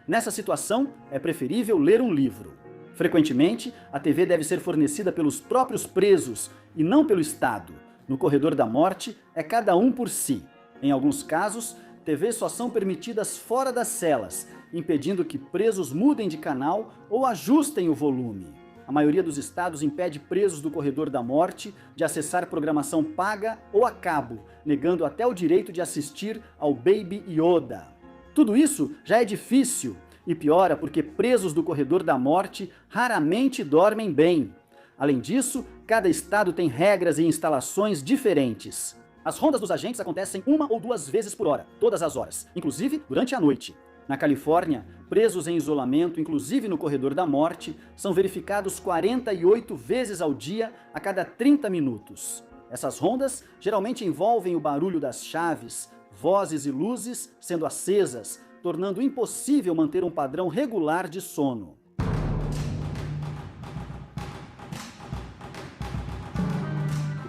Nessa situação, é preferível ler um livro. Frequentemente, a TV deve ser fornecida pelos próprios presos e não pelo Estado. No corredor da morte, é cada um por si. Em alguns casos, TVs só são permitidas fora das celas, impedindo que presos mudem de canal ou ajustem o volume. A maioria dos estados impede presos do corredor da morte de acessar programação paga ou a cabo, negando até o direito de assistir ao Baby Yoda. Tudo isso já é difícil e piora porque presos do corredor da morte raramente dormem bem. Além disso, cada estado tem regras e instalações diferentes. As rondas dos agentes acontecem 1 ou 2 vezes por hora, todas as horas, inclusive durante a noite. Na Califórnia, presos em isolamento, inclusive no corredor da morte, são verificados 48 vezes ao dia a cada 30 minutos. Essas rondas geralmente envolvem o barulho das chaves, vozes e luzes sendo acesas, tornando impossível manter um padrão regular de sono.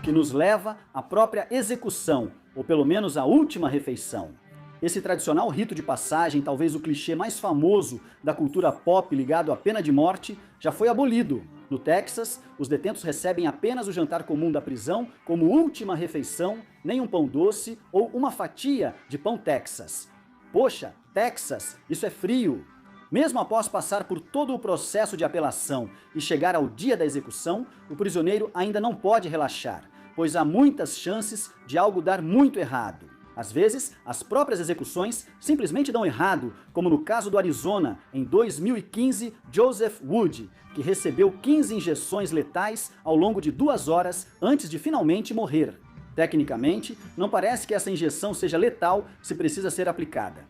Que nos leva à própria execução, ou pelo menos à última refeição. Esse tradicional rito de passagem, talvez o clichê mais famoso da cultura pop ligado à pena de morte, já foi abolido. No Texas, os detentos recebem apenas o jantar comum da prisão como última refeição, nem um pão doce ou uma fatia de pão Texas. Poxa, Texas, isso é frio! Mesmo após passar por todo o processo de apelação e chegar ao dia da execução, o prisioneiro ainda não pode relaxar, pois há muitas chances de algo dar muito errado. Às vezes, as próprias execuções simplesmente dão errado, como no caso do Arizona, em 2015, Joseph Wood, que recebeu 15 injeções letais ao longo de 2 horas antes de finalmente morrer. Tecnicamente, não parece que essa injeção seja letal se precisa ser aplicada.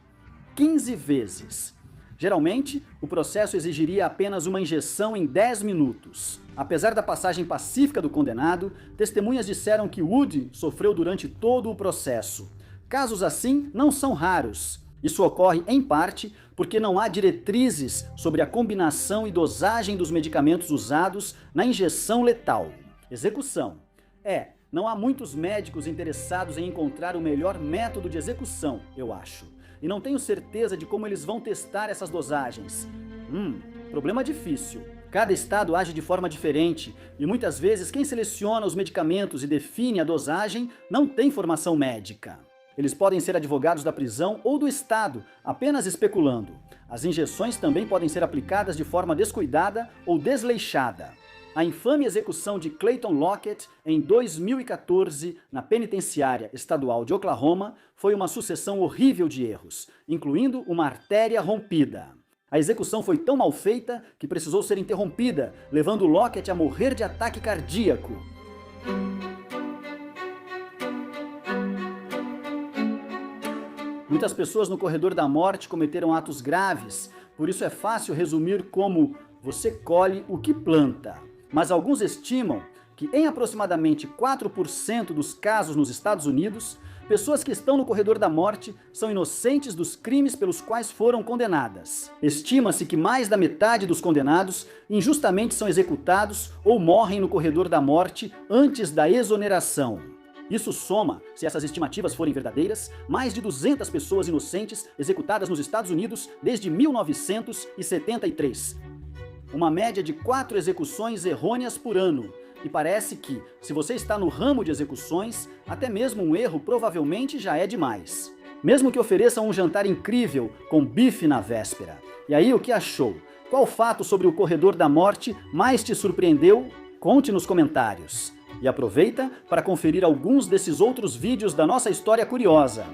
15 vezes. Geralmente, o processo exigiria apenas uma injeção em 10 minutos. Apesar da passagem pacífica do condenado, testemunhas disseram que Wood sofreu durante todo o processo. Casos assim não são raros. Isso ocorre, em parte, porque não há diretrizes sobre a combinação e dosagem dos medicamentos usados na injeção letal. Execução. Não há muitos médicos interessados em encontrar o melhor método de execução, eu acho. E não tenho certeza de como eles vão testar essas dosagens. Problema difícil. Cada estado age de forma diferente e muitas vezes quem seleciona os medicamentos e define a dosagem não tem formação médica. Eles podem ser advogados da prisão ou do estado, apenas especulando. As injeções também podem ser aplicadas de forma descuidada ou desleixada. A infame execução de Clayton Lockett em 2014 na penitenciária estadual de Oklahoma foi uma sucessão horrível de erros, incluindo uma artéria rompida. A execução foi tão mal feita que precisou ser interrompida, levando Lockett a morrer de ataque cardíaco. Muitas pessoas no corredor da morte cometeram atos graves, por isso é fácil resumir como você colhe o que planta. Mas alguns estimam que em aproximadamente 4% dos casos nos Estados Unidos, pessoas que estão no corredor da morte são inocentes dos crimes pelos quais foram condenadas. Estima-se que mais da metade dos condenados injustamente são executados ou morrem no corredor da morte antes da exoneração. Isso soma, se essas estimativas forem verdadeiras, mais de 200 pessoas inocentes executadas nos Estados Unidos desde 1973. Uma média de 4 execuções errôneas por ano. E parece que, se você está no ramo de execuções, até mesmo um erro provavelmente já é demais. Mesmo que ofereçam um jantar incrível, com bife na véspera. E aí, o que achou? Qual fato sobre o corredor da morte mais te surpreendeu? Conte nos comentários. E aproveita para conferir alguns desses outros vídeos da nossa história curiosa.